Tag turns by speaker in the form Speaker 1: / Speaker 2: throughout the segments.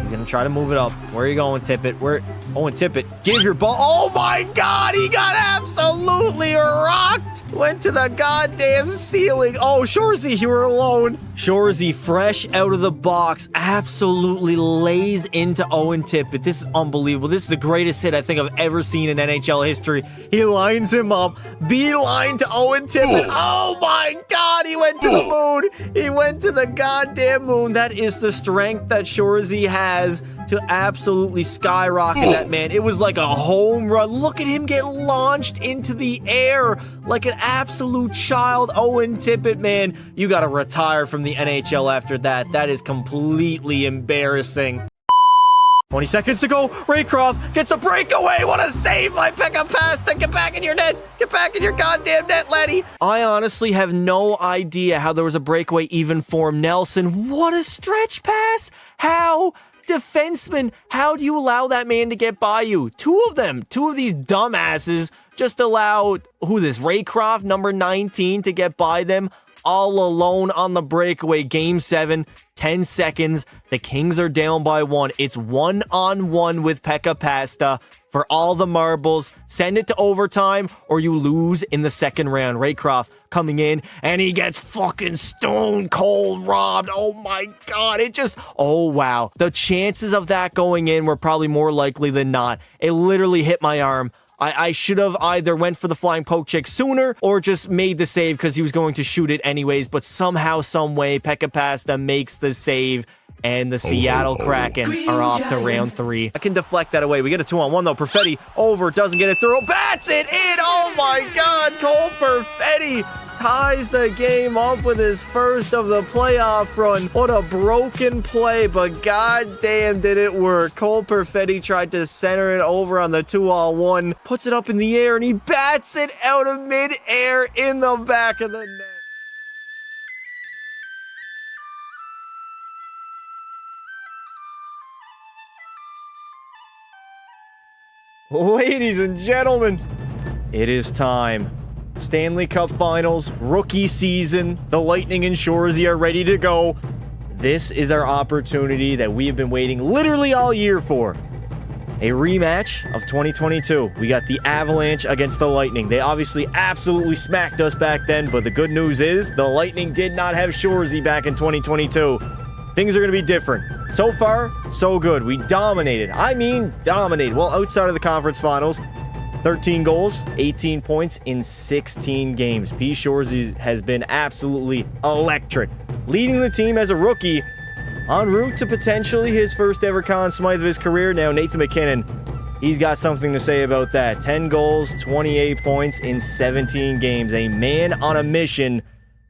Speaker 1: He's going to try to move it up. Where are you going, Tippett? Oh, and Tippett, give your ball. Oh, my God. He got absolutely rocked. Went to the goddamn ceiling. Oh, Shoresy, you were alone. Shoresy, fresh out of the box, absolutely lays into Owen Tippett. This is unbelievable. This is the greatest hit I think I've ever seen in NHL history. He lines him up. Beeline to Owen Tippett. Oh, my God. He went to the moon. He went to the goddamn moon. That is the strength that Shoresy has to absolutely skyrocket that man. It was like a home run. Look at him get launched into the air like an absolute child. Owen Tippett, man, you got to retire from the NHL after that. That is completely embarrassing. 20 seconds to go. Raycroft gets a breakaway. What a save by Pekka Pasta. Get back in your net. Get back in your goddamn net, laddie. I honestly have no idea how there was a breakaway even for Nelson. What a stretch pass. How? Defenseman, how do you allow that man to get by you? Two of these dumbasses just allowed, Raycroft, number 19, to get by them all alone on the breakaway. Game 7, 10 seconds. The Kings are down by 1. It's 1-on-1 with Pekka Pasta for all the marbles. Send it to overtime or you lose in the second round. Raycroft coming in and he gets fucking stone cold robbed. Oh my God. Oh wow. The chances of that going in were probably more likely than not. It literally hit my arm. I should have either went for the flying poke check sooner or just made the save because he was going to shoot it anyways. But somehow, some way, Pekka Pasta makes the save. And the Seattle Kraken are off to round 3. I can deflect that away. We get a 2-on-1 though. Perfetti over, doesn't get it through. Bats it in! Oh my God! Cole Perfetti ties the game up with his first of the playoff run. What a broken play, but goddamn did it work. Cole Perfetti tried to center it over on the 2-on-1. Puts it up in the air and he bats it out of mid-air in the back of the net. Ladies and gentlemen, it is time. Stanley Cup Finals, rookie season. The Lightning and Shoresy are ready to go. This is our opportunity that we have been waiting literally all year for. A rematch of 2022. We got the Avalanche against the Lightning. They obviously absolutely smacked us back then, but the good news is the Lightning did not have Shoresy back in 2022. Things are going to be different. So far, so good. We dominated. I mean, dominated. Well, outside of the conference finals, 13 goals, 18 points in 16 games. P. Shoresy has been absolutely electric. Leading the team as a rookie, en route to potentially his first ever Conn Smythe of his career. Now, Nathan MacKinnon, he's got something to say about that. 10 goals, 28 points in 17 games. A man on a mission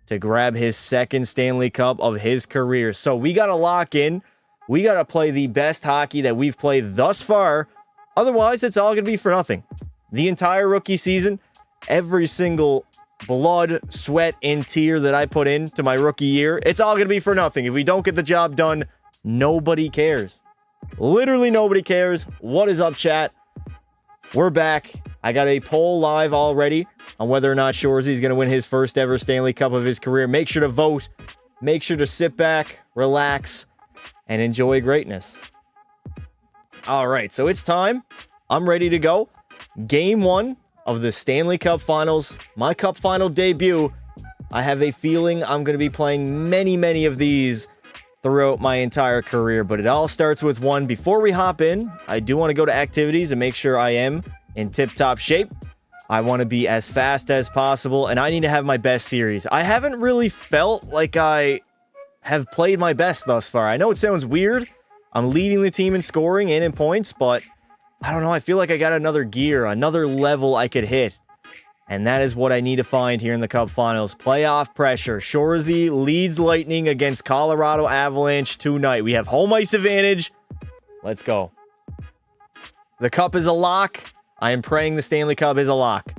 Speaker 1: to grab his second Stanley Cup of his career. So we got to lock in. We got to play the best hockey that we've played thus far. Otherwise, it's all going to be for nothing. The entire rookie season, every single blood, sweat, and tear that I put into my rookie year, it's all going to be for nothing. If we don't get the job done, nobody cares. Literally nobody cares. What is up, chat? We're back. I got a poll live already on whether or not Shoresy is going to win his first ever Stanley Cup of his career. Make sure to vote. Make sure to sit back, relax, and enjoy greatness. All right, so it's time. I'm ready to go. Game 1 of the Stanley Cup Finals. My Cup Final debut. I have a feeling I'm going to be playing many of these throughout my entire career, but it all starts with one. Before we hop in, I do want to go to activities and make sure I am in tip-top shape. I want to be as fast as possible, and I need to have my best series. I haven't really felt like I have played my best thus far. I know it sounds weird. I'm leading the team in scoring and in points, but I don't know. I feel like I got another gear, another level I could hit. And that is what I need to find here in the Cup Finals. Playoff pressure. Shoresy leads Lightning against Colorado Avalanche tonight. We have home ice advantage. Let's go. The Cup is a lock. I am praying the Stanley Cup is a lock.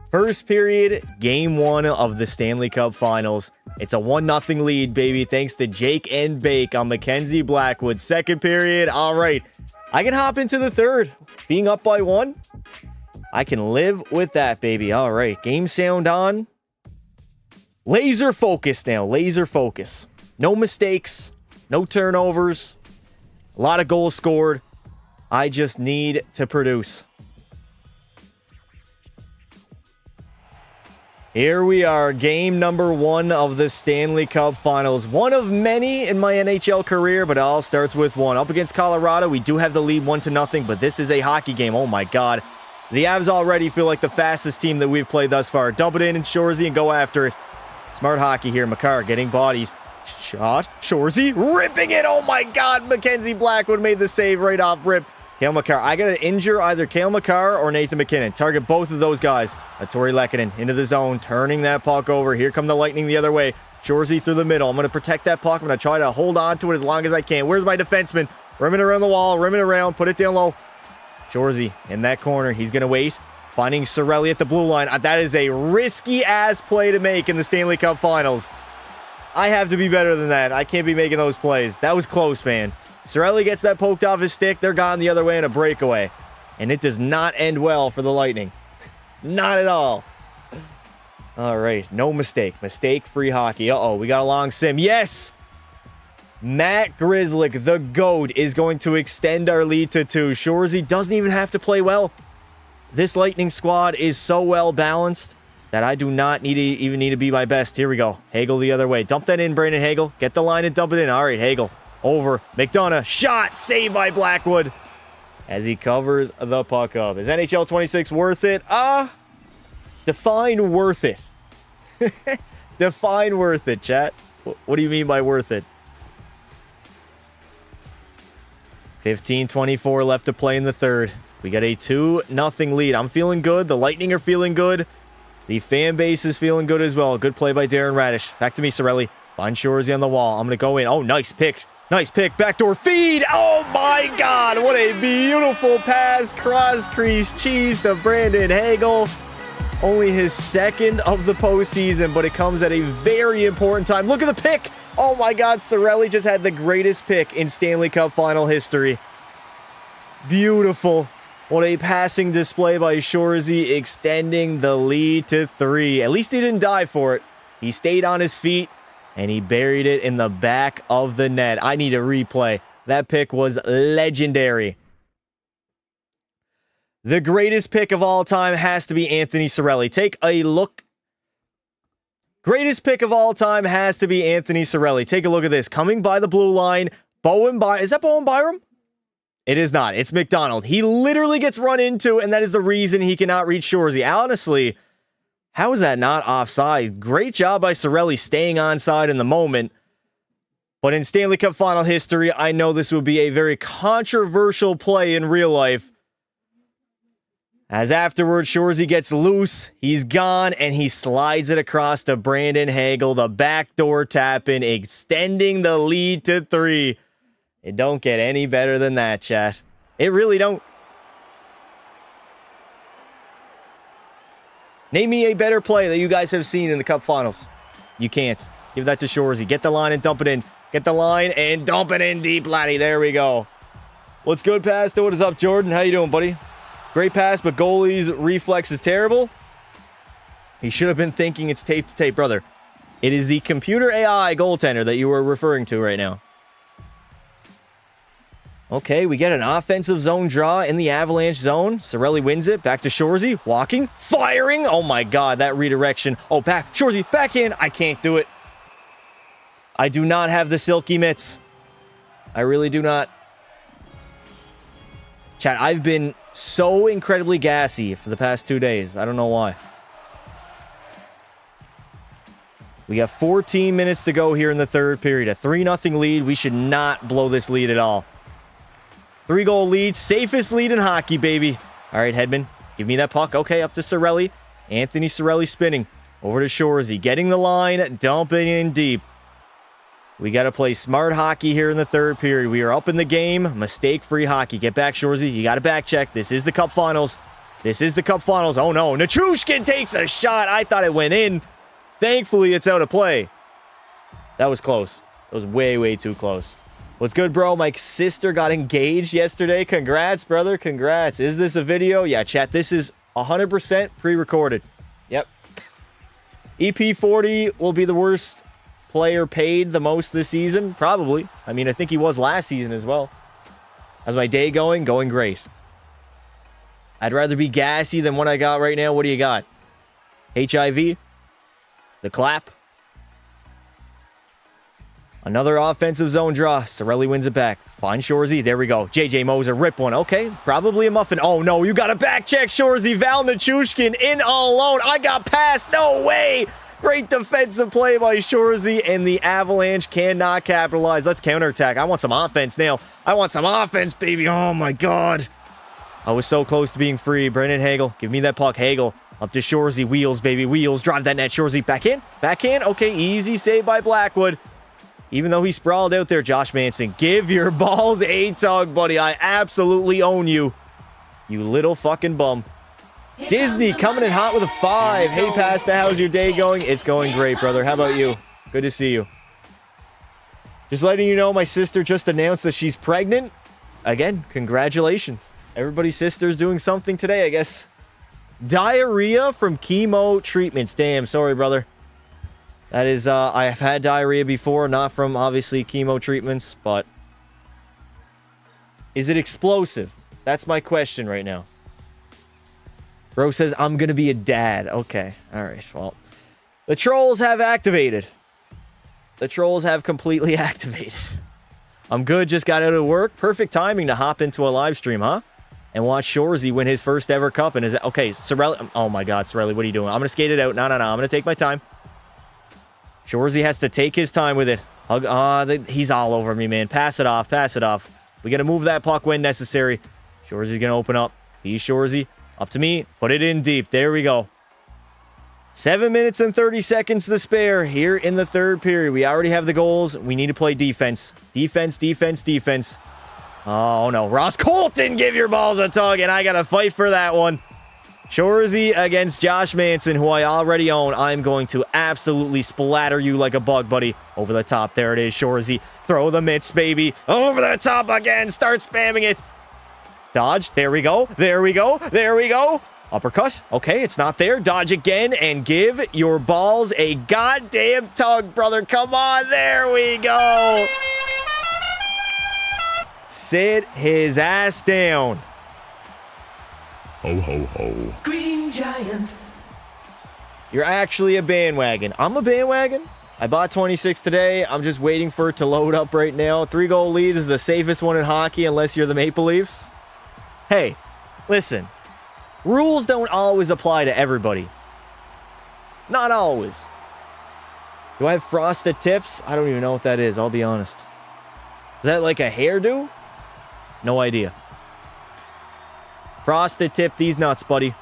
Speaker 1: First period, Game 1 of the Stanley Cup Finals. It's a 1-0 lead, baby, thanks to Jake and Bake on Mackenzie Blackwood. Second period, all right. I can hop into the third. Being up by 1, I can live with that, baby. All right, game sound on. Laser focus now, laser focus. No mistakes, no turnovers. A lot of goals scored. I just need to produce. Here we are, game number 1 of the Stanley Cup Finals. One of many in my NHL career, but it all starts with one. Up against Colorado, we do have the lead 1-0, but this is a hockey game. Oh my God. The Avs already feel like the fastest team that we've played thus far. Dump it in Shoresy and go after it. Smart hockey here. Makar getting bodied. Shot. Shoresy ripping it. Oh my God. Mackenzie Blackwood made the save right off rip. Cale Makar. I got to injure either Cale Makar or Nathan MacKinnon. Target both of those guys. Tori Lehkonen into the zone. Turning that puck over. Here come the Lightning the other way. Shoresy through the middle. I'm going to protect that puck. I'm going to try to hold on to it as long as I can. Where's my defenseman? Rimming around the wall. Rimming around. Put it down low. Shoresy in that corner. He's going to wait. Finding Cirelli at the blue line. That is a risky-ass play to make in the Stanley Cup Finals. I have to be better than that. I can't be making those plays. That was close, man. Cirelli gets that poked off his stick. They're gone the other way in a breakaway. And it does not end well for the Lightning. Not at all. All right. No mistake. Mistake-free hockey. Uh-oh. We got a long sim. Yes! Matt Grzelcyk, the GOAT, is going to extend our lead to 2. Shoresy doesn't even have to play well. This Lightning squad is so well balanced that I do not even need to be my best. Here we go. Hagel the other way. Dump that in, Brandon Hagel. Get the line and dump it in. All right, Hagel. Over. McDonough. Shot. Saved by Blackwood. As he covers the puck up. Is NHL 26 worth it? Define worth it. Define worth it, chat. What do you mean by worth it? 15:24 left to play in the third. We got a 2-0 lead. I'm feeling good. The Lightning are feeling good. The fan base is feeling good as well. Good play by Darren Radish. Back to me, Cirelli. Find Shoresy on the wall. I'm going to go in. Oh, nice pick. Nice pick. Backdoor feed. Oh, my God. What a beautiful pass. Cross crease cheese to Brandon Hagel. Only his second of the postseason, but it comes at a very important time. Look at the pick. Oh, my God. Cirelli just had the greatest pick in Stanley Cup final history. Beautiful. What a passing display by Shoresy, extending the lead to 3. At least he didn't die for it. He stayed on his feet, and he buried it in the back of the net. I need a replay. That pick was legendary. The greatest pick of all time has to be Anthony Cirelli. Take a look. Greatest pick of all time has to be Anthony Cirelli. Take a look at this. Coming by the blue line. Is that Bowen Byram? It is not. It's McDonald. He literally gets run into, and that is the reason he cannot reach Shoresy. Honestly, how is that not offside? Great job by Cirelli staying onside in the moment. But in Stanley Cup final history, I know this would be a very controversial play in real life. As afterwards, Shoresy gets loose. He's gone, and he slides it across to Brandon Hagel. The backdoor tap in, extending the lead to 3. It don't get any better than that, chat. It really don't. Name me a better play that you guys have seen in the Cup Finals. You can't. Give that to Shoresy. Get the line and dump it in. Get the line and dump it in deep, laddie. There we go. What's good, Pasto? What is up, Jordan? How you doing, buddy? Great pass, but goalie's reflex is terrible. He should have been thinking it's tape to tape, brother. It is the computer AI goaltender that you were referring to right now. Okay, we get an offensive zone draw in the Avalanche zone. Cirelli wins it. Back to Shoresy. Walking. Firing. Oh my God, that redirection. Oh, back. Shoresy, back in. I can't do it. I do not have the silky mitts. I really do not. Chat, I've been so incredibly gassy for the past 2 days. I don't know why. We got 14 minutes to go here in the third period. A 3-0 lead. We should not blow this lead at all. 3-goal lead. Safest lead in hockey, baby. All right, Hedman. Give me that puck. Okay, up to Cirelli. Anthony Cirelli spinning. Over to Shoresy. Getting the line. Dumping in deep. We got to play smart hockey here in the third period. We are up in the game. Mistake-free hockey. Get back, Shoresy. You got to back check. This is the Cup Finals. This is the Cup Finals. Oh, no. Nichushkin takes a shot. I thought it went in. Thankfully, it's out of play. That was close. That was way, way too close. What's good, bro? My sister got engaged yesterday. Congrats, brother. Congrats. Is this a video? Yeah, chat. This is 100% pre-recorded. Yep. EP40 will be the worst player paid the most this season. Probably. I mean, I think he was last season as well. How's my day going? Going great. I'd rather be gassy than what I got right now. What do you got? HIV? The clap? Another offensive zone draw. Sorelli wins it back. Find Shoresy. There we go. JJ Moser, rip one. Okay, probably a muffin. Oh, no, you got a back check, Shoresy. Val Nichushkin in all alone. I got past. No way. Great defensive play by Shoresy, and the Avalanche cannot capitalize. Let's counterattack. I want some offense now. I want some offense, baby. Oh, my God. I was so close to being free. Brendan Hagel, give me that puck. Hagel up to Shoresy. Wheels, baby. Wheels. Drive that net. Shoresy back in. Back in. Okay, easy save by Blackwood. Even though he sprawled out there, Josh Manson, give your balls a tug, buddy. I absolutely own you. You little fucking bum. Disney coming in hot with a 5. Hey, Pasta, how's your day going? It's going great, brother. How about you? Good to see you. Just letting you know, my sister just announced that she's pregnant. Again, congratulations. Everybody's sister's doing something today, I guess. Diarrhea from chemo treatments. Damn, sorry, brother. That is, I have had diarrhea before, not from, obviously, chemo treatments, but... Is it explosive? That's my question right now. Bro says, I'm gonna be a dad. Okay, alright, well. The trolls have activated. The trolls have completely activated. I'm good, just got out of work. Perfect timing to hop into a live stream, huh? And watch Shoresy win his first ever cup. And is it... Okay, Sorelli... Oh my God, Sorelli, what are you doing? I'm gonna skate it out. No, I'm gonna take my time. Shoresy has to take his time with it. He's all over me, man. Pass it off. Pass it off. We got to move that puck when necessary. Shoresy's going to open up. He's Shoresy. Up to me. Put it in deep. There we go. 7 minutes and 30 seconds to spare here in the third period. We already have the goals. We need to play defense. Defense, defense, defense. Oh, no. Ross Colton, give your balls a tug, and I got to fight for that one. Shoresy against Josh Manson, who I already own. I'm going to absolutely splatter you like a bug, buddy. Over the top. There it is, Shoresy. Throw the mitts, baby. Over the top again. Start spamming it. Dodge. There we go. There we go. There we go. Uppercut. Okay, it's not there. Dodge again and give your balls a goddamn tug, brother. Come on. There we go. Sit his ass down. Ho, ho, ho. Green Giant. You're actually a bandwagon. I'm a bandwagon. I bought 26 today. I'm just waiting for it to load up right now. 3-goal lead is the safest one in hockey unless you're the Maple Leafs. Hey, listen. Rules don't always apply to everybody. Not always. Do I have frosted tips? I don't even know what that is. I'll be honest. Is that like a hairdo? No idea. Frosted tip these nuts, buddy.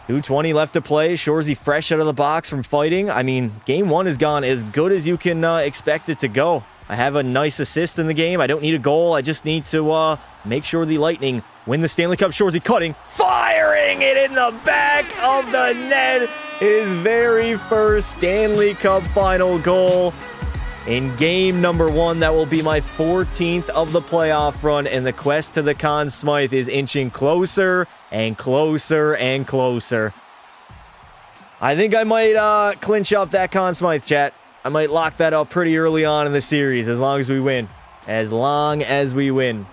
Speaker 1: 2:20 left to play. Shoresy fresh out of the box from fighting. I mean, game one has gone as good as you can expect it to go. I have a nice assist in the game. I don't need a goal. I just need to make sure the Lightning win the Stanley Cup. Shoresy cutting, firing it in the back of the net. His very first Stanley Cup final goal. In game number 1, that will be my 14th of the playoff run, and the quest to the Conn Smythe is inching closer and closer and closer. I think I might clinch up that Conn Smythe, chat. I might lock that up pretty early on in the series, as long as we win. As long as we win.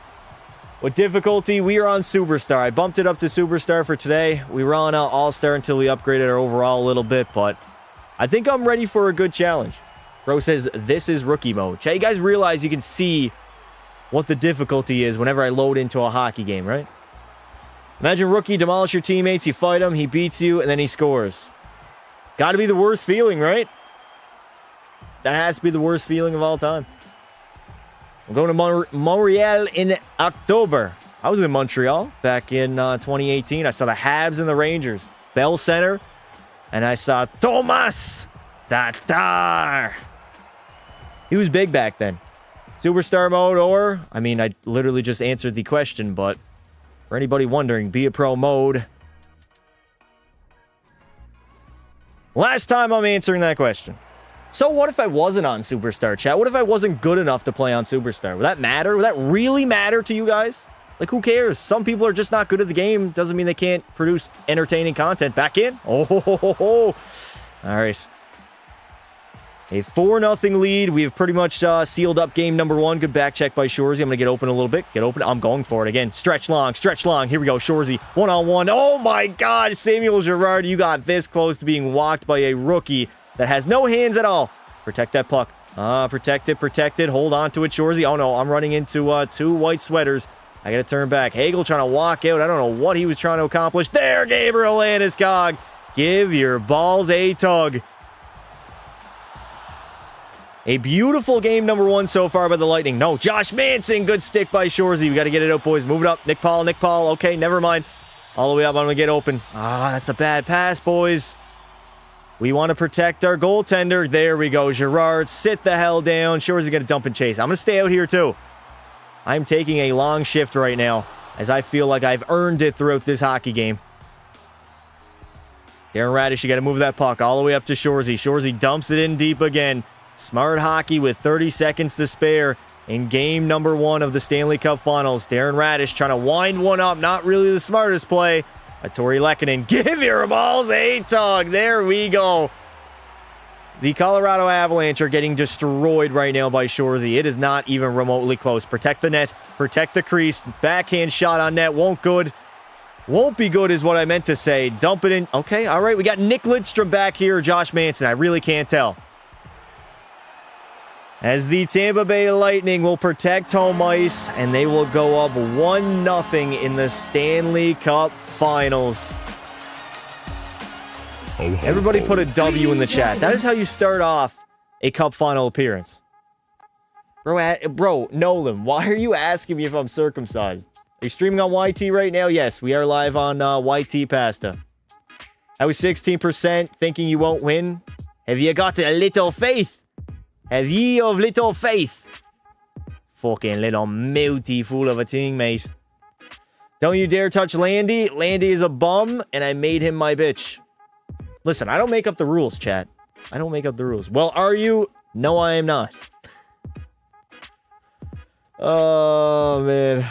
Speaker 1: With difficulty, we are on Superstar. I bumped it up to Superstar for today. We were on All-Star until we upgraded our overall a little bit, but I think I'm ready for a good challenge. Bro says, this is rookie mode. Chat, you guys realize you can see what the difficulty is whenever I load into a hockey game, right? Imagine rookie, demolish your teammates, you fight him, he beats you, and then he scores. Gotta be the worst feeling, right? That has to be the worst feeling of all time. I'm going to Montreal in October. I was in Montreal back in 2018. I saw the Habs and the Rangers. Bell Center. And I saw Thomas Tatar. He was big back then. Superstar mode or... I mean, I literally just answered the question, but... For anybody wondering, be a pro mode. Last time I'm answering that question. So what if I wasn't on Superstar, chat? What if I wasn't good enough to play on Superstar? Would that matter? Would that really matter to you guys? Like, who cares? Some people are just not good at the game. Doesn't mean they can't produce entertaining content. Back in? Oh, ho, ho, ho, ho. All right. A 4-0 lead. We have pretty much sealed up game number 1. Good back check by Shoresy. I'm going to get open a little bit. Get open. I'm going for it again. Stretch long. Stretch long. Here we go. Shoresy. One-on-one. Oh, my God. Samuel Girard, you got this close to being walked by a rookie that has no hands at all. Protect that puck. Protect it. Protect it. Hold on to it, Shoresy. Oh, no. I'm running into 2 white sweaters. I got to turn back. Hagel trying to walk out. I don't know what he was trying to accomplish. There, Gabriel Landeskog. Give your balls a tug. A beautiful game number 1 so far by the Lightning. No, Josh Manson. Good stick by Shoresy. We got to get it out, boys. Move it up. Nick Paul. Okay, never mind. All the way up. I'm going to get open. That's a bad pass, boys. We want to protect our goaltender. There we go. Girard, sit the hell down. Shoresy going to dump and chase. I'm going to stay out here, too. I'm taking a long shift right now, as I feel like I've earned it throughout this hockey game. Darren Radish, you got to move that puck all the way up to Shoresy. Shoresy dumps it in deep again. Smart hockey with 30 seconds to spare in game number 1 of the Stanley Cup Finals. Darren Radish trying to wind one up. Not really the smartest play. Tori Lehkonen, give your balls a tug. There we go. The Colorado Avalanche are getting destroyed right now by Shoresy. It is not even remotely close. Protect the net. Protect the crease. Backhand shot on net. Won't be good is what I meant to say. Dump it in. Okay, all right. We got Nick Lidstrom back here. Josh Manson. I really can't tell. As the Tampa Bay Lightning will protect home ice, and they will go up 1-0 in the Stanley Cup Finals. Everybody put a W in the chat. That is how you start off a Cup Final appearance. Bro, Nolan, why are you asking me if I'm circumcised? Are you streaming on YT right now? Yes, we are live on YT Pasta. I was 16% thinking you won't win. Have you got a little faith? Have ye of little faith? Fucking little melty fool of a thing, mate. Don't you dare touch Landy. Landy is a bum, and I made him my bitch. Listen, I don't make up the rules, chat. I don't make up the rules. Well, are you? No, I am not. Oh, man.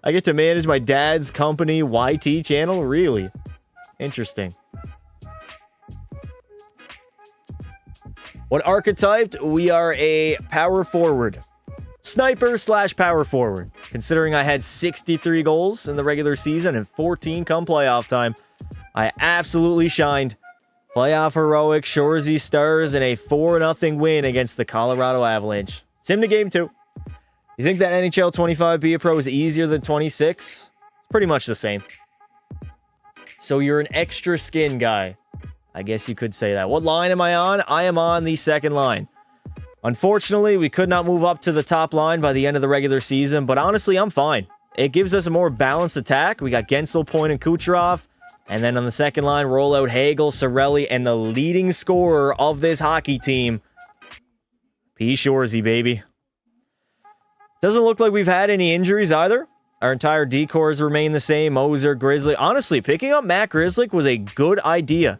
Speaker 1: I get to manage my dad's company YT channel? Really? Interesting. What archetype? We are a power forward. Sniper / power forward. Considering I had 63 goals in the regular season and 14 come playoff time, I absolutely shined. Playoff heroic, Shoresy Stars, and a 4-0 win against the Colorado Avalanche. Sim to game 2. You think that NHL 25 Be a Pro is easier than 26? Pretty much the same. So you're an extra skin guy. I guess you could say that. What line am I on? I am on the second line. Unfortunately, we could not move up to the top line by the end of the regular season, but honestly, I'm fine. It gives us a more balanced attack. We got Gensel, Point, and Kucherov. And then on the second line, roll out Hagel, Cirelli, and the leading scorer of this hockey team, P. Shoresy, baby. Doesn't look like we've had any injuries either. Our entire decors remain the same. Moser, Grizzly. Honestly, picking up Matt Grzelcyk was a good idea.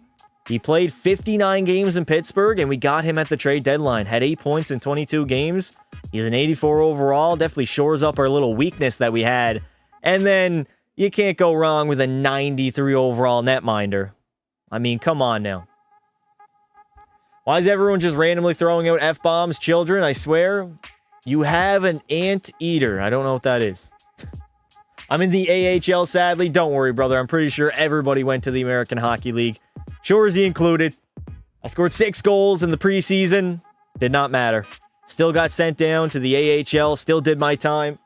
Speaker 1: He played 59 games in Pittsburgh, and we got him at the trade deadline. Had 8 points in 22 games. He's an 84 overall. Definitely shores up our little weakness that we had. And then you can't go wrong with a 93 overall netminder. I mean, come on now. Why is everyone just randomly throwing out F-bombs? Children, I swear. You have an anteater. I don't know what that is. I'm in the AHL, sadly. Don't worry, brother. I'm pretty sure everybody went to the American Hockey League. Shoresy included. I scored 6 goals in the preseason. Did not matter. Still got sent down to the AHL. Still did my time.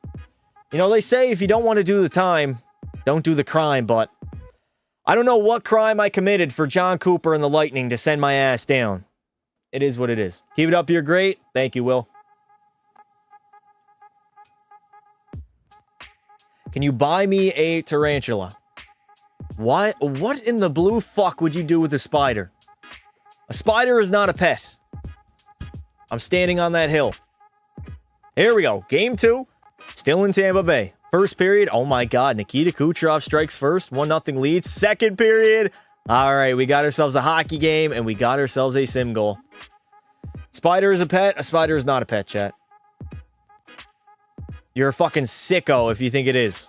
Speaker 1: You know, they say if you don't want to do the time, don't do the crime, but I don't know what crime I committed for John Cooper and the Lightning to send my ass down. It is what it is. Keep it up. You're great. Thank you, Will. Can you buy me a tarantula? What in the blue fuck would you do with a spider? A spider is not a pet. I'm standing on that hill. Here we go. Game 2. Still in Tampa Bay. First period. Oh my God. Nikita Kucherov strikes first. 1-0 lead. Second period. All right. We got ourselves a hockey game and we got ourselves a sim goal. Spider is a pet. A spider is not a pet, chat. You're a fucking sicko if you think it is.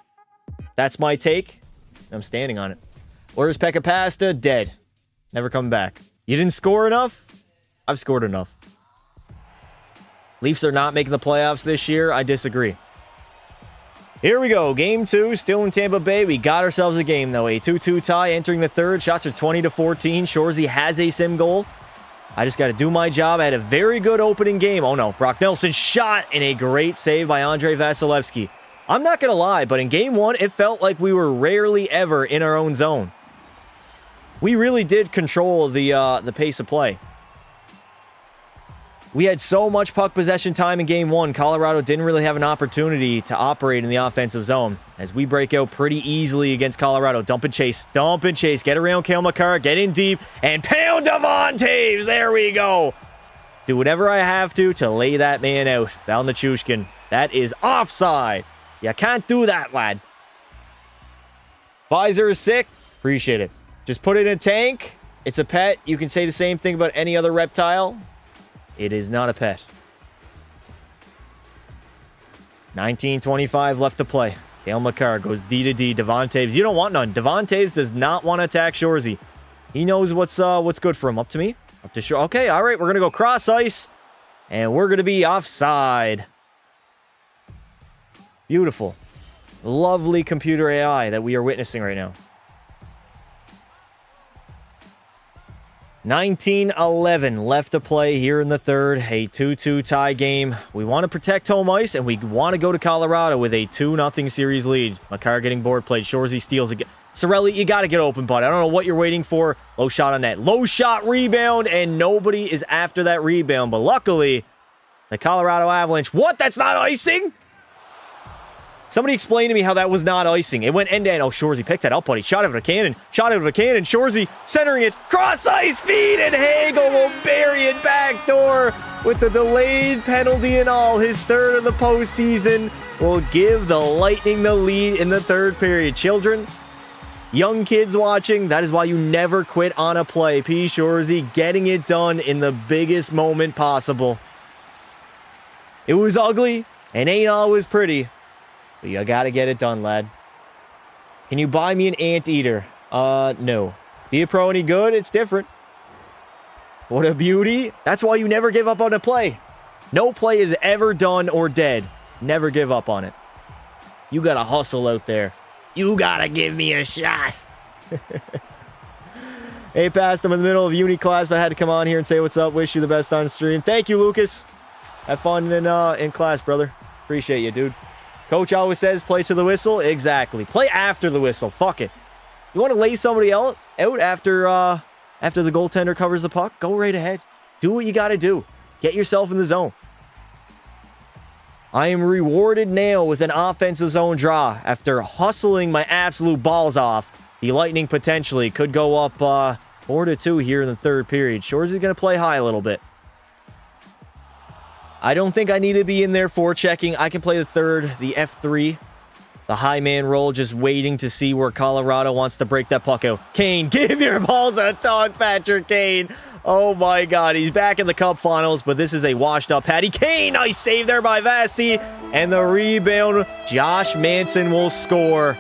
Speaker 1: That's my take. I'm standing on it. Where's Pekka Pasta? Dead. Never coming back. You didn't score enough? I've scored enough. Leafs are not making the playoffs this year. I disagree. Here we go. Game 2, still in Tampa Bay. We got ourselves a game, though. A 2-2 tie entering the third. Shots are 20-14. Shoresy has a sim goal. I just got to do my job. I had a very good opening game. Oh, no. Brock Nelson shot and a great save by Andrei Vasilevsky. I'm not going to lie, but in game 1, it felt like we were rarely ever in our own zone. We really did control the pace of play. We had so much puck possession time in game 1. Colorado didn't really have an opportunity to operate in the offensive zone as we break out pretty easily against Colorado. Dump and chase. Dump and chase. Get around Cale Makar. Get in deep. And pound Devon Taves. There we go. Do whatever I have to lay that man out. Down the Chushkin. That is offside. You can't do that, lad. Visor is sick. Appreciate it. Just put it in a tank. It's a pet. You can say the same thing about any other reptile. It is not a pet. 19:25 left to play. Cale Makar goes D to D. Devon Taves. You don't want none. Devon Taves does not want to attack Shoresy. He knows what's good for him. Up to me. Up to Shore. Okay, all right. We're going to go cross ice. And we're going to be offside. Beautiful. Lovely computer AI that we are witnessing right now. 19:11 left to play here in the third. A 2-2 tie game. We want to protect home ice, and we want to go to Colorado with a 2-0 series lead. Makar getting board played. Shoresy steals again. Sorelli, you got to get open, bud. I don't know what you're waiting for. Low shot on net. Low shot rebound, and nobody is after that rebound. But luckily, the Colorado Avalanche... What? That's not icing? Somebody explain to me how that was not icing. It went end-to-end. Oh, Shoresy picked that up, buddy. Shot out of a cannon. Shot out of a cannon. Shoresy centering it. Cross-ice feed, and Hagel will bury it backdoor with the delayed penalty and all. His third of the postseason will give the Lightning the lead in the third period. Children, young kids watching, that is why you never quit on a play. P. Shoresy getting it done in the biggest moment possible. It was ugly, and ain't always pretty. But you gotta get it done, lad. Can you buy me an anteater? No. Be a pro any good? It's different. What a beauty. That's why you never give up on a play. No play is ever done or dead. Never give up on it. You gotta hustle out there. You gotta give me a shot. Hey, passed him in the middle of uni class, but I had to come on here and say what's up. Wish you the best on stream. Thank you, Lucas. Have fun in class, brother. Appreciate you, dude. Coach always says play to the whistle. Exactly. Play after the whistle. Fuck it. You want to lay somebody out after the goaltender covers the puck? Go right ahead. Do what you got to do. Get yourself in the zone. I am rewarded now with an offensive zone draw after hustling my absolute balls off. The Lightning potentially could go up 4-2 here in the third period. Shoresy going to play high a little bit. I don't think I need to be in there checking. I can play the third, the F3, the high man roll, just waiting to see where Colorado wants to break that puck out. Kane, give your balls a tug, Patrick Kane. Oh my God, he's back in the Cup Finals, but this is a washed-up Patty Kane. Nice save there by Vasi, and the rebound. Josh Manson will score.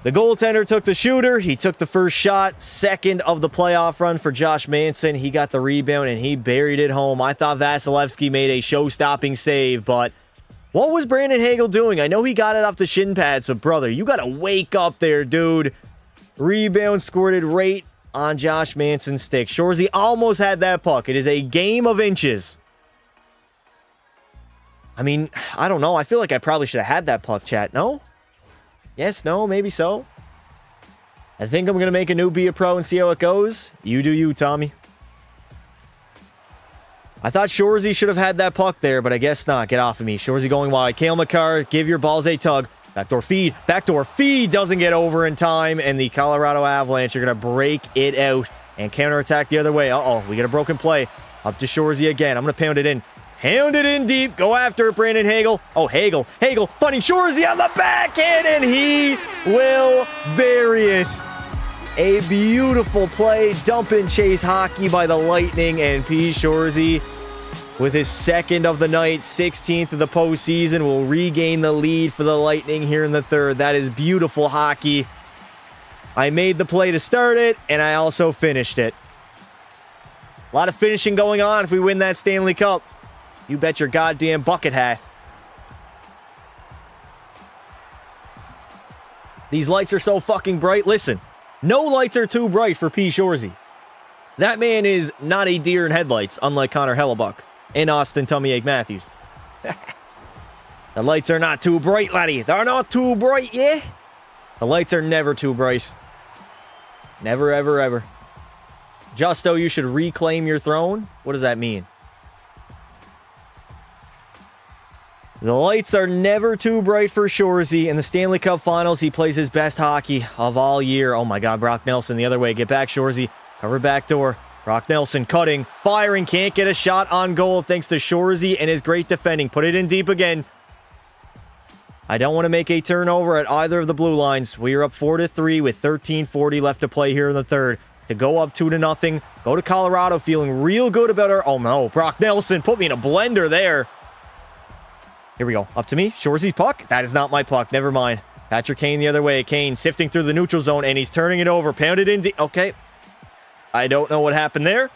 Speaker 1: The goaltender took the shooter. He took the first shot. Second of the playoff run for Josh Manson. He got the rebound, and he buried it home. I thought Vasilevsky made a show-stopping save, but what was Brandon Hagel doing? I know he got it off the shin pads, but brother, you got to wake up there, dude. Rebound squirted right on Josh Manson's stick. Shoresy almost had that puck. It is a game of inches. I mean, I don't know. I feel like I probably should have had that puck, chat. No? Yes, no, maybe so. I think I'm going to make a new Be a Pro and see how it goes. You do you, Tommy. I thought Shoresy should have had that puck there, but I guess not. Get off of me. Shoresy going wide. Cale Makar, give your balls a tug. Backdoor feed. Backdoor feed doesn't get over in time, and the Colorado Avalanche are going to break it out and counterattack the other way. Uh-oh, we get a broken play. Up to Shoresy again. I'm going to pound it in. Pound it in deep. Go after it, Brandon Hagel. Oh, Hagel. Finding Shoresy on the backhand, and he will bury it. A beautiful play. Dump and chase hockey by the Lightning, and P. Shoresy, with his second of the night, 16th of the postseason, will regain the lead for the Lightning here in the third. That is beautiful hockey. I made the play to start it, and I also finished it. A lot of finishing going on if we win that Stanley Cup. You bet your goddamn bucket hat. These lights are so fucking bright. Listen, no lights are too bright for P. Shoresy. That man is not a deer in headlights, unlike Connor Hellebuck and Austin Tummyache Matthews. The lights are not too bright, laddie. They're not too bright, yeah? The lights are never too bright. Never, ever, ever. Justo, you should reclaim your throne? What does that mean? The lights are never too bright for Shoresy. In the Stanley Cup Finals, he plays his best hockey of all year. Oh my god, Brock Nelson the other way. Get back, Shoresy. Cover back door. Brock Nelson cutting, firing, can't get a shot on goal thanks to Shoresy and his great defending. Put it in deep again. I don't want to make a turnover at either of the blue lines. We are up 4-3 with 13:40 left to play here in the third. To go up 2-0. Go to Colorado feeling real good about our... Oh no, Brock Nelson put me in a blender there. Here we go. Up to me. Shoresy's puck. That is not my puck. Never mind. Patrick Kane the other way. Kane sifting through the neutral zone and he's turning it over. Pounded in deep. Okay. I don't know what happened there.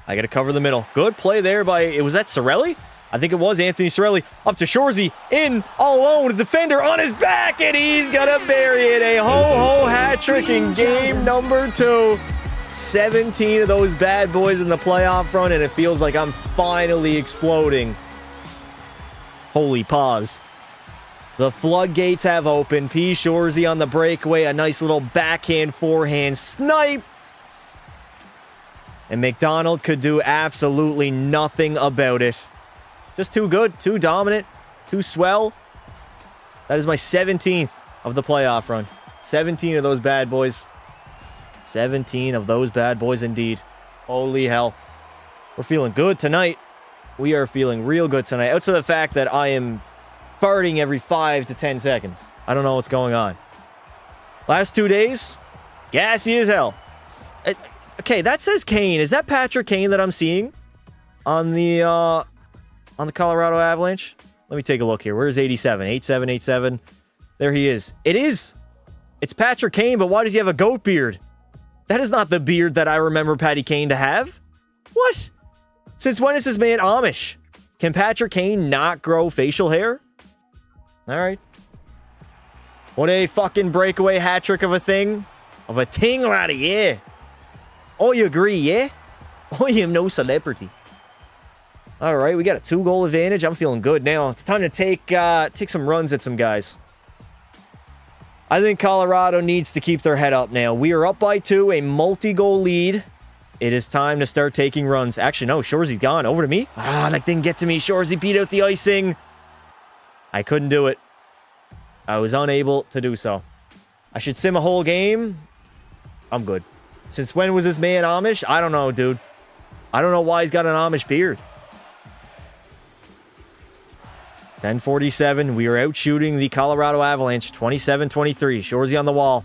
Speaker 1: I got to cover the middle. Good play there by... Was that Cirelli? I think it was Anthony Cirelli. Up to Shoresy. In, all alone. Defender on his back. And he's going to bury it. A ho-ho hat trick in game number 2. 17 of those bad boys in the playoff run. And it feels like I'm finally exploding. Holy pause. The floodgates have opened. P. Shoresy on the breakaway. A nice little backhand, forehand snipe. And McDonald could do absolutely nothing about it. Just too good, too dominant, too swell. That is my 17th of the playoff run. 17 of those bad boys. 17 of those bad boys indeed. Holy hell. We're feeling good tonight. We are feeling real good tonight. Outside of the fact that I am farting every 5 to 10 seconds. I don't know what's going on. Last 2 days, gassy as hell. Okay, that says Kane. Is that Patrick Kane that I'm seeing on the Colorado Avalanche? Let me take a look here. Where's 87? 87, 87. There he is. It is. It's Patrick Kane, but why does he have a goat beard? That is not the beard that I remember Patty Kane to have. What? Since when is this man Amish? Can Patrick Kane not grow facial hair? All right. What a fucking breakaway hat trick of a thing. Of a ting, laddie, yeah. Oh, you agree, yeah? Oh, you am no celebrity. All right, we got a 2-goal advantage. I'm feeling good now. It's time to take some runs at some guys. I think Colorado needs to keep their head up now. We are up by 2, a multi-goal lead. It is time to start taking runs. Actually, no, Shoresy's gone. Over to me. Ah, that didn't get to me. Shoresy beat out the icing. I couldn't do it. I was unable to do so. I should sim a whole game. I'm good. Since when was this man Amish? I don't know, dude. I don't know why he's got an Amish beard. 10:47. We are out shooting the Colorado Avalanche. 27-23. Shoresy on the wall.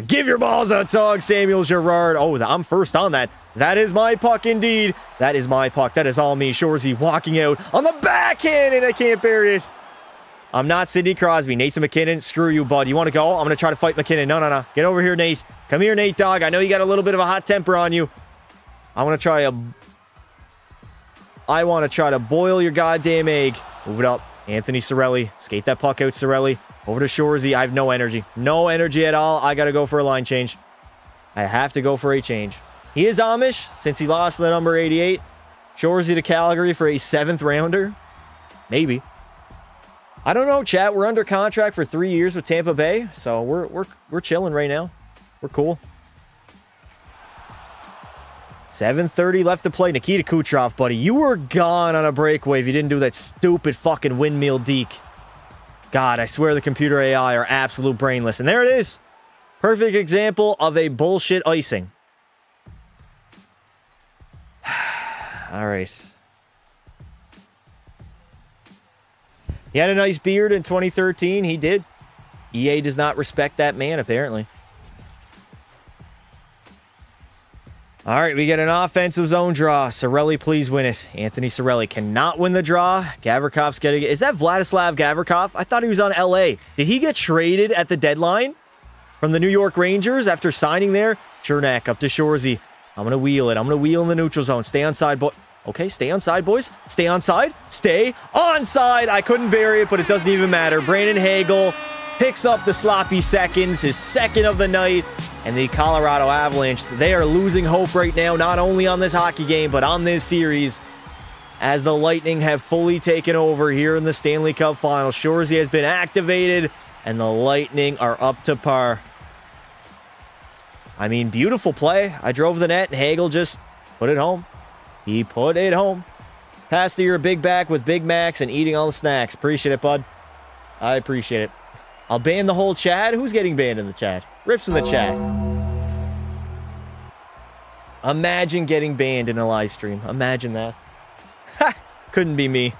Speaker 1: Give your balls a tug, Samuel Girard. Oh, I'm first on that. That is my puck indeed. That is my puck. That is all me. Shoresy walking out on the backhand, and I can't bury it. I'm not Sidney Crosby. Nathan McKinnon, screw you, bud. You want to go? I'm going to try to fight McKinnon. No. Get over here, Nate. Come here, Nate, dog. I know you got a little bit of a hot temper on you. I want to try to boil your goddamn egg. Move it up. Anthony Cirelli. Skate that puck out, Cirelli. Over to Shoresy. I have no energy. No energy at all. I got to go for a line change. I have to go for a change. He is Amish since he lost the number 88. Shoresy to Calgary for a 7th rounder. Maybe. I don't know, chat. We're under contract for 3 years with Tampa Bay, so we're chilling right now. We're cool. 7:30 left to play. Nikita Kucherov, buddy. You were gone on a breakaway if you didn't do that stupid fucking windmill deke. God, I swear the computer AI are absolute brainless. And there it is. Perfect example of a bullshit icing. All right. He had a nice beard in 2013. He did. EA does not respect that man, apparently. All right, we get an offensive zone draw. Cirelli, please win it. Anthony Cirelli cannot win the draw. Gavrikov's getting... Is that Vladislav Gavrikov? I thought he was on LA. Did he get traded at the deadline? from the New York Rangers after signing there. Cernak up to Shoresy. I'm going to wheel it. I'm going to wheel in the neutral zone. Stay onside, boy. Okay, stay onside, boys. Stay onside. Stay onside. I couldn't bury it, but it doesn't even matter. Brandon Hagel picks up the sloppy seconds, his second of the night, and the Colorado Avalanche, they are losing hope right now, not only on this hockey game, but on this series, as the Lightning have fully taken over here in the Stanley Cup Finals. Shoresy has been activated, and the Lightning are up to par. I mean, beautiful play. I drove the net, and Hagel just put it home. He put it home. Pass to your big back with Big Macs and eating all the snacks. Appreciate it, bud. I appreciate it. I'll ban the whole chat. Who's getting banned in the chat? Rips in the chat. Imagine getting banned in a live stream. Imagine that. Ha! Couldn't be me.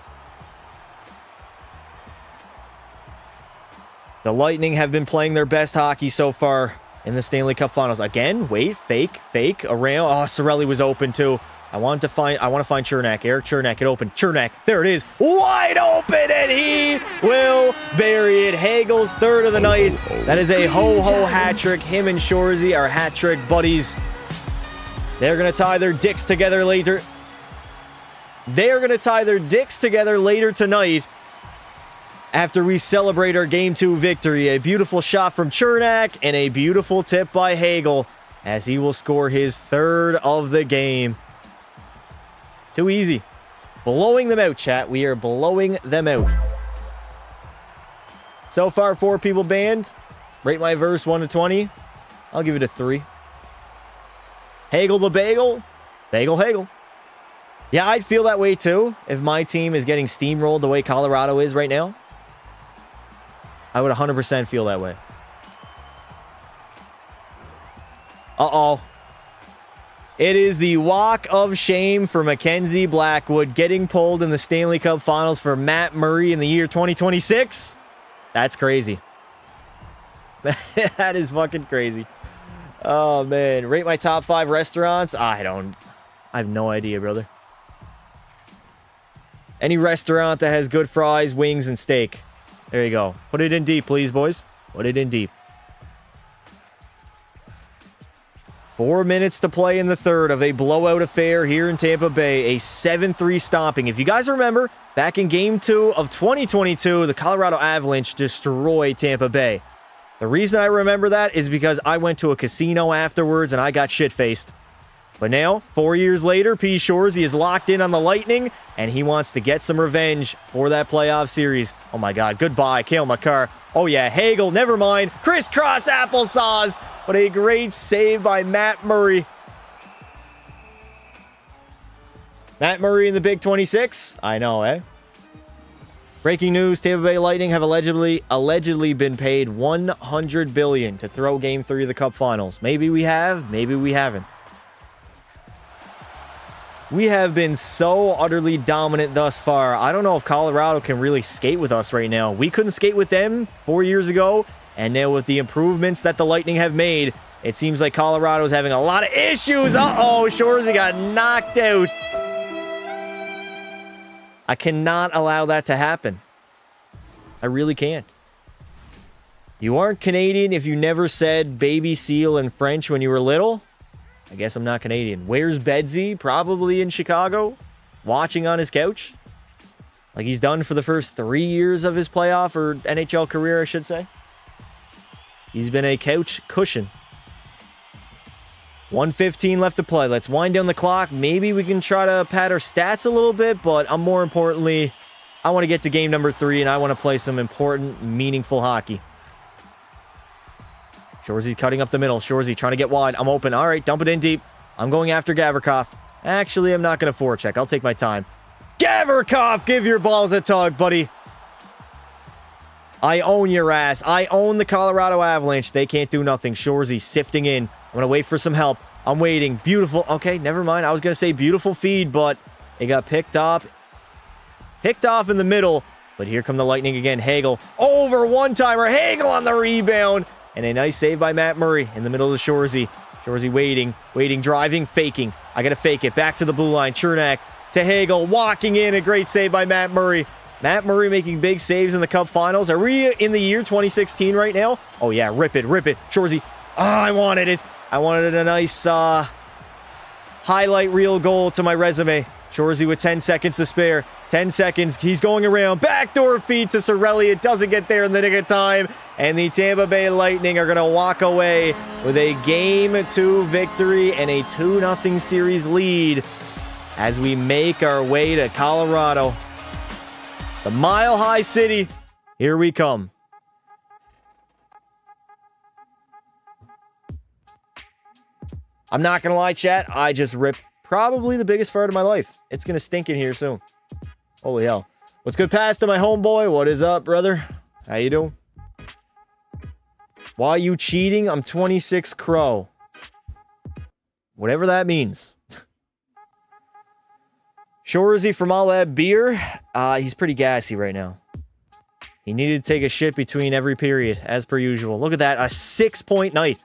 Speaker 1: The Lightning have been playing their best hockey so far in the Stanley Cup Finals. Again, wait, fake, around. Oh, Cirelli was open too. I want to find Cernak. Eric Cernak, get open. Cernak, there it is. Wide open, and he will bury it. Hagel's third of the night. That is a ho-ho hat trick. Him and Shoresy are hat trick buddies. They're going to tie their dicks together later. They are going to tie their dicks together later tonight after we celebrate our Game 2 victory. A beautiful shot from Cernak and a beautiful tip by Hagel as he will score his third of the game. Too easy. Blowing them out, chat. We are blowing them out. So far, 4 people banned. Rate my verse 1 to 20. I'll give it a 3. Hagel the bagel. Bagel Hagel. Yeah, I'd feel that way too if my team is getting steamrolled the way Colorado is right now. I would 100% feel that way. Uh-oh. It is the walk of shame for Mackenzie Blackwood getting pulled in the Stanley Cup Finals for Matt Murray in the year 2026. That's crazy. That is fucking crazy. Oh, man. Rate my top 5 restaurants? I have no idea, brother. Any restaurant that has good fries, wings, and steak. There you go. Put it in deep, please, boys. Put it in deep. 4 minutes to play in the third of a blowout affair here in Tampa Bay. A 7-3 stomping. If you guys remember, back in Game 2 of 2022, the Colorado Avalanche destroyed Tampa Bay. The reason I remember that is because I went to a casino afterwards and I got shit-faced. But now, 4 years later, P. Shoresy is locked in on the Lightning, and he wants to get some revenge for that playoff series. Oh my god, goodbye, Cale Makar. Oh yeah, Hagel, never mind. Crisscross applesauce. What a great save by Matt Murray. Matt Murray in the Big 26? I know, eh? Breaking news, Tampa Bay Lightning have allegedly been paid $100 billion to throw Game 3 of the Cup Finals. Maybe we have, maybe we haven't. We have been so utterly dominant thus far. I don't know if Colorado can really skate with us right now. We couldn't skate with them 4 years ago, and now with the improvements that the Lightning have made, it seems like Colorado is having a lot of issues. Uh-oh, Shoresy got knocked out. I cannot allow that to happen. I really can't. You aren't Canadian if you never said baby seal in French when you were little. I guess I'm not Canadian. Where's Bedsy? Probably in Chicago, watching on his couch. Like he's done for the first 3 years of his playoff or NHL career, I should say. He's been a couch cushion. 1:15 left to play. Let's wind down the clock. Maybe we can try to pad our stats a little bit, but more importantly, I want to get to game number 3, and I want to play some important, meaningful hockey. Shoresy's cutting up the middle. Shoresy trying to get wide. I'm open. All right, dump it in deep. I'm going after Gavrikov. Actually, I'm not going to forecheck. I'll take my time. Gavrikov, give your balls a tug, buddy. I own your ass. I own the Colorado Avalanche. They can't do nothing. Shoresy sifting in. I'm going to wait for some help. I'm waiting. Beautiful. Okay, never mind. I was going to say beautiful feed, but it got picked off in the middle. But here come the Lightning again. Hagel over one-timer. Hagel on the rebound. And a nice save by Matt Murray in the middle of Shoresy. Shoresy waiting, driving, faking. I got to fake it. Back to the blue line. Cernak to Hagel. Walking in. A great save by Matt Murray. Matt Murray making big saves in the Cup Finals. Are we in the year 2016 right now? Oh, yeah. Rip it. Rip it. Shoresy. Oh, I wanted it. I wanted a nice highlight reel goal to my resume. Shoresy with 10 seconds to spare. 10 seconds. He's going around. Backdoor feed to Sorelli. It doesn't get there in the nick of time. And the Tampa Bay Lightning are going to walk away with a Game 2 victory and a 2-0 series lead as we make our way to Colorado. The Mile High City. Here we come. I'm not going to lie, chat. I just ripped probably the biggest fart of my life. It's going to stink in here soon. Holy hell. What's good, pass to my homeboy? What is up, brother? How you doing? Why are you cheating? I'm 26 Crow. Whatever that means. Shoresy from All That Beer. He's pretty gassy right now. He needed to take a shit between every period, as per usual. Look at that. A 6-point night.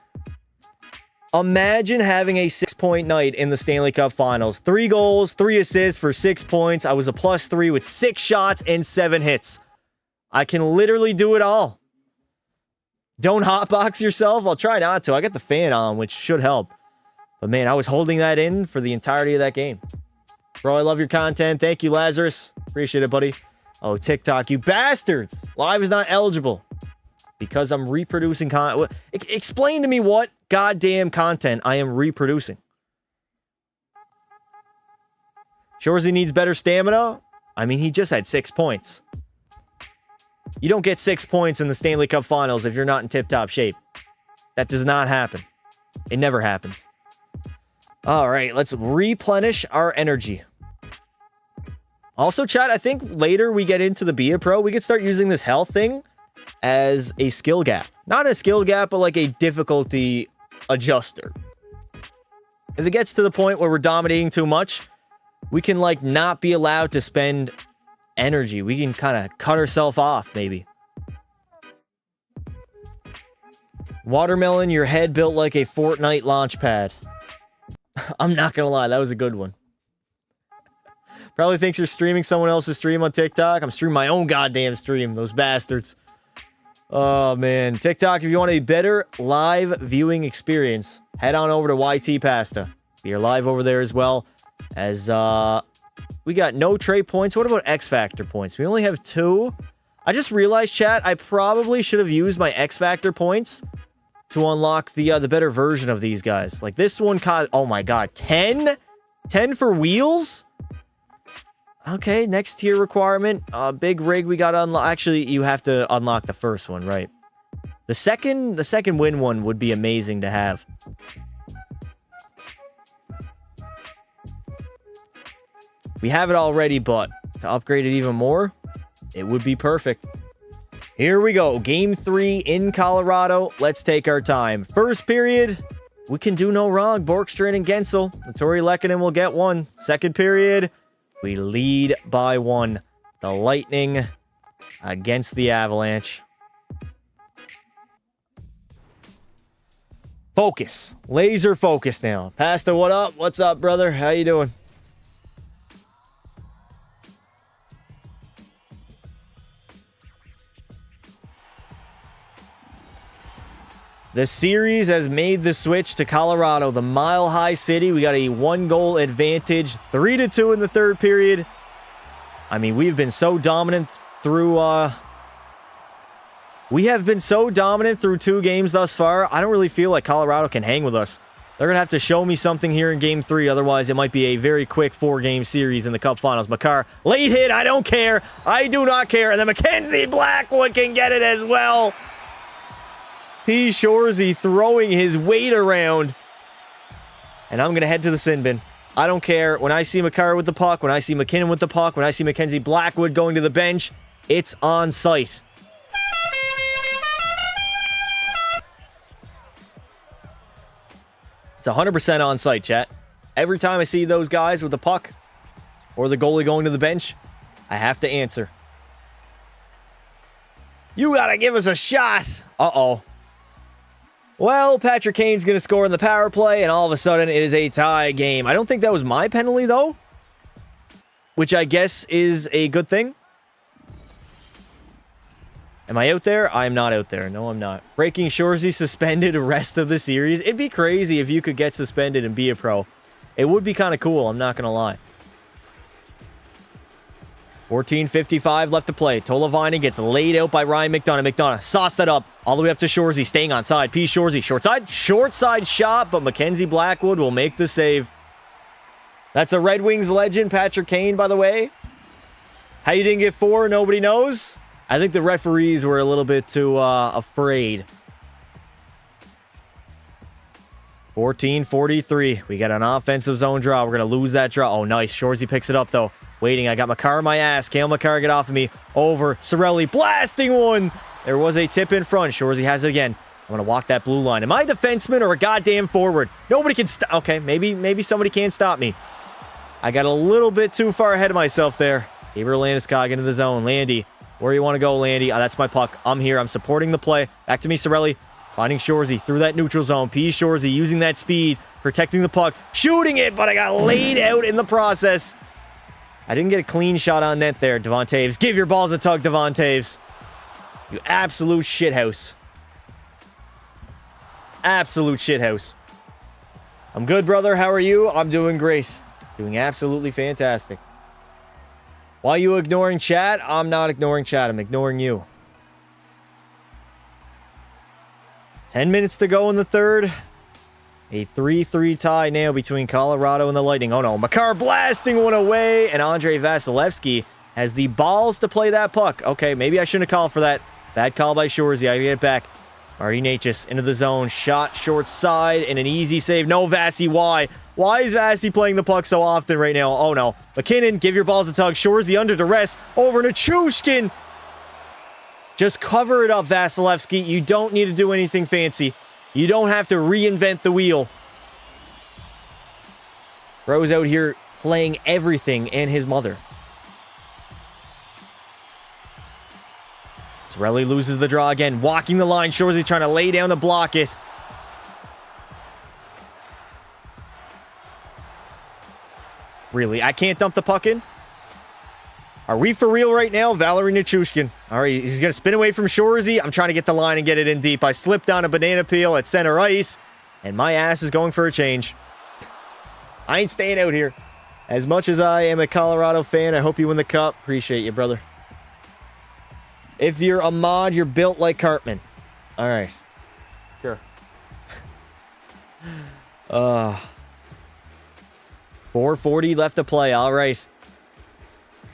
Speaker 1: Imagine having a 6-point night in the Stanley Cup Finals. 3 goals, 3 assists for 6 points. I was a +3 with 6 shots and 7 hits. I can literally do it all. Don't hotbox yourself. I'll try not to. I got the fan on, which should help. But man, I was holding that in for the entirety of that game. Bro, I love your content. Thank you, Lazarus. Appreciate it, buddy. Oh, TikTok, you bastards. Live is not eligible. Because I'm reproducing content. Explain to me what goddamn content I am reproducing. Shoresy needs better stamina. I mean, he just had 6 points. You don't get 6 points in the Stanley Cup Finals if you're not in tip-top shape. That does not happen. It never happens. All right, let's replenish our energy. Also, chat, I think later we get into the Be a Pro, we could start using this health thing as a skill gap. Not a skill gap, but like a difficulty adjuster. If it gets to the point where we're dominating too much, we can like not be allowed to spend energy. We can kind of cut ourselves off, maybe. Watermelon, your head built like a Fortnite launch pad. I'm not gonna lie, that was a good one. Probably thinks you're streaming someone else's stream on TikTok. I'm streaming my own goddamn stream, those bastards. Oh, man. TikTok, if you want a better live viewing experience, head on over to YT Pasta. We are live over there as well. As, we got no trade points. What about X Factor points? We only have 2. I just realized, chat, I probably should have used my X Factor points to unlock the better version of these guys. Like, this one cost... Oh, my God. 10? 10 for wheels? Okay, next tier requirement. Big rig we got to unlock. Actually, you have to unlock the first one, right? The second win one would be amazing to have. We have it already, but to upgrade it even more, it would be perfect. Here we go. Game 3 in Colorado. Let's take our time. First period, we can do no wrong. Borkstrand and Gensel. Tori Lehkonen will get 1. Second period, we lead by 1. The Lightning against the Avalanche. Focus. Laser focus now. Pasta, what up? What's up, brother? How you doing? The series has made the switch to Colorado, the Mile High City. We got a 1-goal advantage, 3-2 in the third period. I mean, we've been so dominant through, we have been so dominant through 2 games thus far. I don't really feel like Colorado can hang with us. They're going to have to show me something here in Game 3. Otherwise, it might be a very quick 4-game series in the Cup Finals. Makar, late hit. I don't care. I do not care. And then Mackenzie Blackwood can get it as well. P. Shoresy throwing his weight around. And I'm going to head to the sin bin. I don't care. When I see Makar with the puck, when I see McKinnon with the puck, when I see Mackenzie Blackwood going to the bench, it's on site. It's 100% on site, chat. Every time I see those guys with the puck or the goalie going to the bench, I have to answer. You got to give us a shot. Uh-oh. Well, Patrick Kane's going to score in the power play, and all of a sudden, it is a tie game. I don't think that was my penalty, though, which I guess is a good thing. Am I out there? I'm not out there. No, I'm not. Breaking Shoresy suspended rest of the series. It'd be crazy if you could get suspended and be a pro. It would be kind of cool. I'm not going to lie. 14:55 left to play. Tolavani gets laid out by Ryan McDonough. McDonough sauced that up all the way up to Shoresy. Staying on side. P. Shoresy. Short side. Short side shot, but Mackenzie Blackwood will make the save. That's a Red Wings legend, Patrick Kane, by the way. How you didn't get 4, nobody knows. I think the referees were a little bit too afraid. 14:43. We got an offensive zone draw. We're going to lose that draw. Oh, nice. Shoresy picks it up, though. Waiting. I got Makar in my ass. Kale Makar, get off of me. Over. Cirelli blasting one. There was a tip in front. Shoresy has it again. I'm going to walk that blue line. Am I a defenseman or a goddamn forward? Nobody can stop. Okay, maybe somebody can't stop me. I got a little bit too far ahead of myself there. Gabriel Landeskog into the zone. Landy. Where you want to go, Landy? Oh, that's my puck. I'm here. I'm supporting the play. Back to me, Cirelli. Finding Shoresy through that neutral zone. P. Shoresy using that speed. Protecting the puck. Shooting it, but I got laid out in the process. I didn't get a clean shot on net there, Devon Toews. Give your balls a tug, Devon Toews. You absolute shithouse. Absolute shithouse. I'm good, brother. How are you? I'm doing great. Doing absolutely fantastic. Why are you ignoring chat? I'm not ignoring chat. I'm ignoring you. 10 minutes to go in the third. A 3-3 tie now between Colorado and the Lightning. Oh no, Makar blasting one away, and Andrei Vasilevsky has the balls to play that puck. Okay, maybe I shouldn't have called for that. Bad call by Shoresy. I gotta get it back. Marty Necas into the zone. Shot short side and an easy save. No, Vasi, why? Why is Vasi playing the puck so often right now? Oh no. McKinnon, give your balls a tug. Shoresy under duress. Over to Chushkin. Just cover it up, Vasilevsky. You don't need to do anything fancy. You don't have to reinvent the wheel. Bro's out here playing everything and his mother. Cirelli loses the draw again. Walking the line. Shoresy trying to lay down to block it. Really? I can't dump the puck in? Are we for real right now? Valery Nichushkin. All right, he's going to spin away from Shoresy. I'm trying to get the line and get it in deep. I slipped on a banana peel at center ice, and my ass is going for a change. I ain't staying out here. As much as I am a Colorado fan, I hope you win the cup. Appreciate you, brother. If you're a mod, you're built like Cartman. All right. Sure. 4:40 left to play. All right.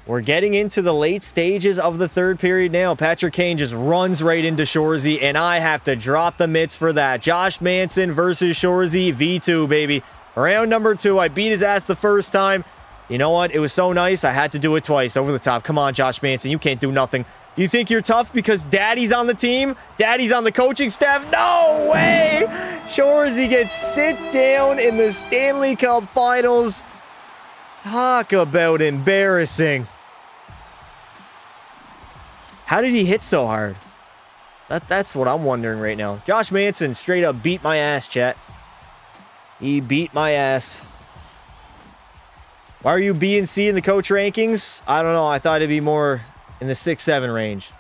Speaker 1: We're getting into the late stages of the third period now. Patrick Kane just runs right into Shoresy, and I have to drop the mitts for that. Josh Manson versus Shoresy, V2, baby. Round number 2. I beat his ass the first time. You know what? It was so nice, I had to do it twice. Over the top. Come on, Josh Manson. You can't do nothing. You think you're tough because Daddy's on the team? Daddy's on the coaching staff? No way! Shoresy gets sit down in the Stanley Cup Finals. Talk about embarrassing. How did he hit so hard? That's what I'm wondering right now. Josh Manson straight up beat my ass, chat. He beat my ass. Why are you B and C in the coach rankings? I don't know. I thought it'd be more in the 6-7 range.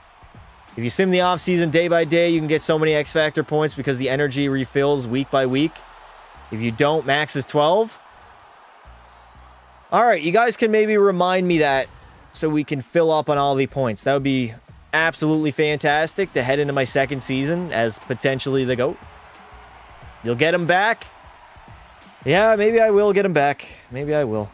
Speaker 1: If you sim the offseason day by day, you can get so many X Factor points because the energy refills week by week. If you don't, max is 12. All right, you guys can maybe remind me that so we can fill up on all the points. That would be absolutely fantastic to head into my second season as potentially the GOAT. You'll get him back? Yeah, maybe I will get him back. Maybe I will.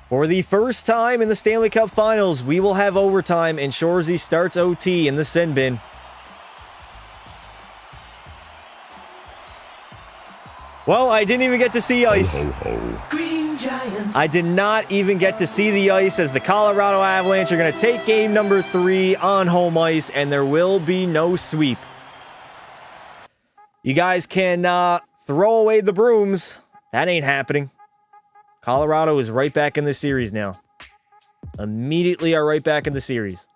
Speaker 1: For the first time in the Stanley Cup Finals, we will have overtime, and Shoresy starts OT in the sin bin. Well, I didn't even get to see ice.
Speaker 2: Ho, ho, ho. Green Giants.
Speaker 1: I did not even get to see the ice as the Colorado Avalanche are going to take game number 3 on home ice, and there will be no sweep. You guys can throw away the brooms. That ain't happening. Colorado is right back in the series now. Immediately are right back in the series.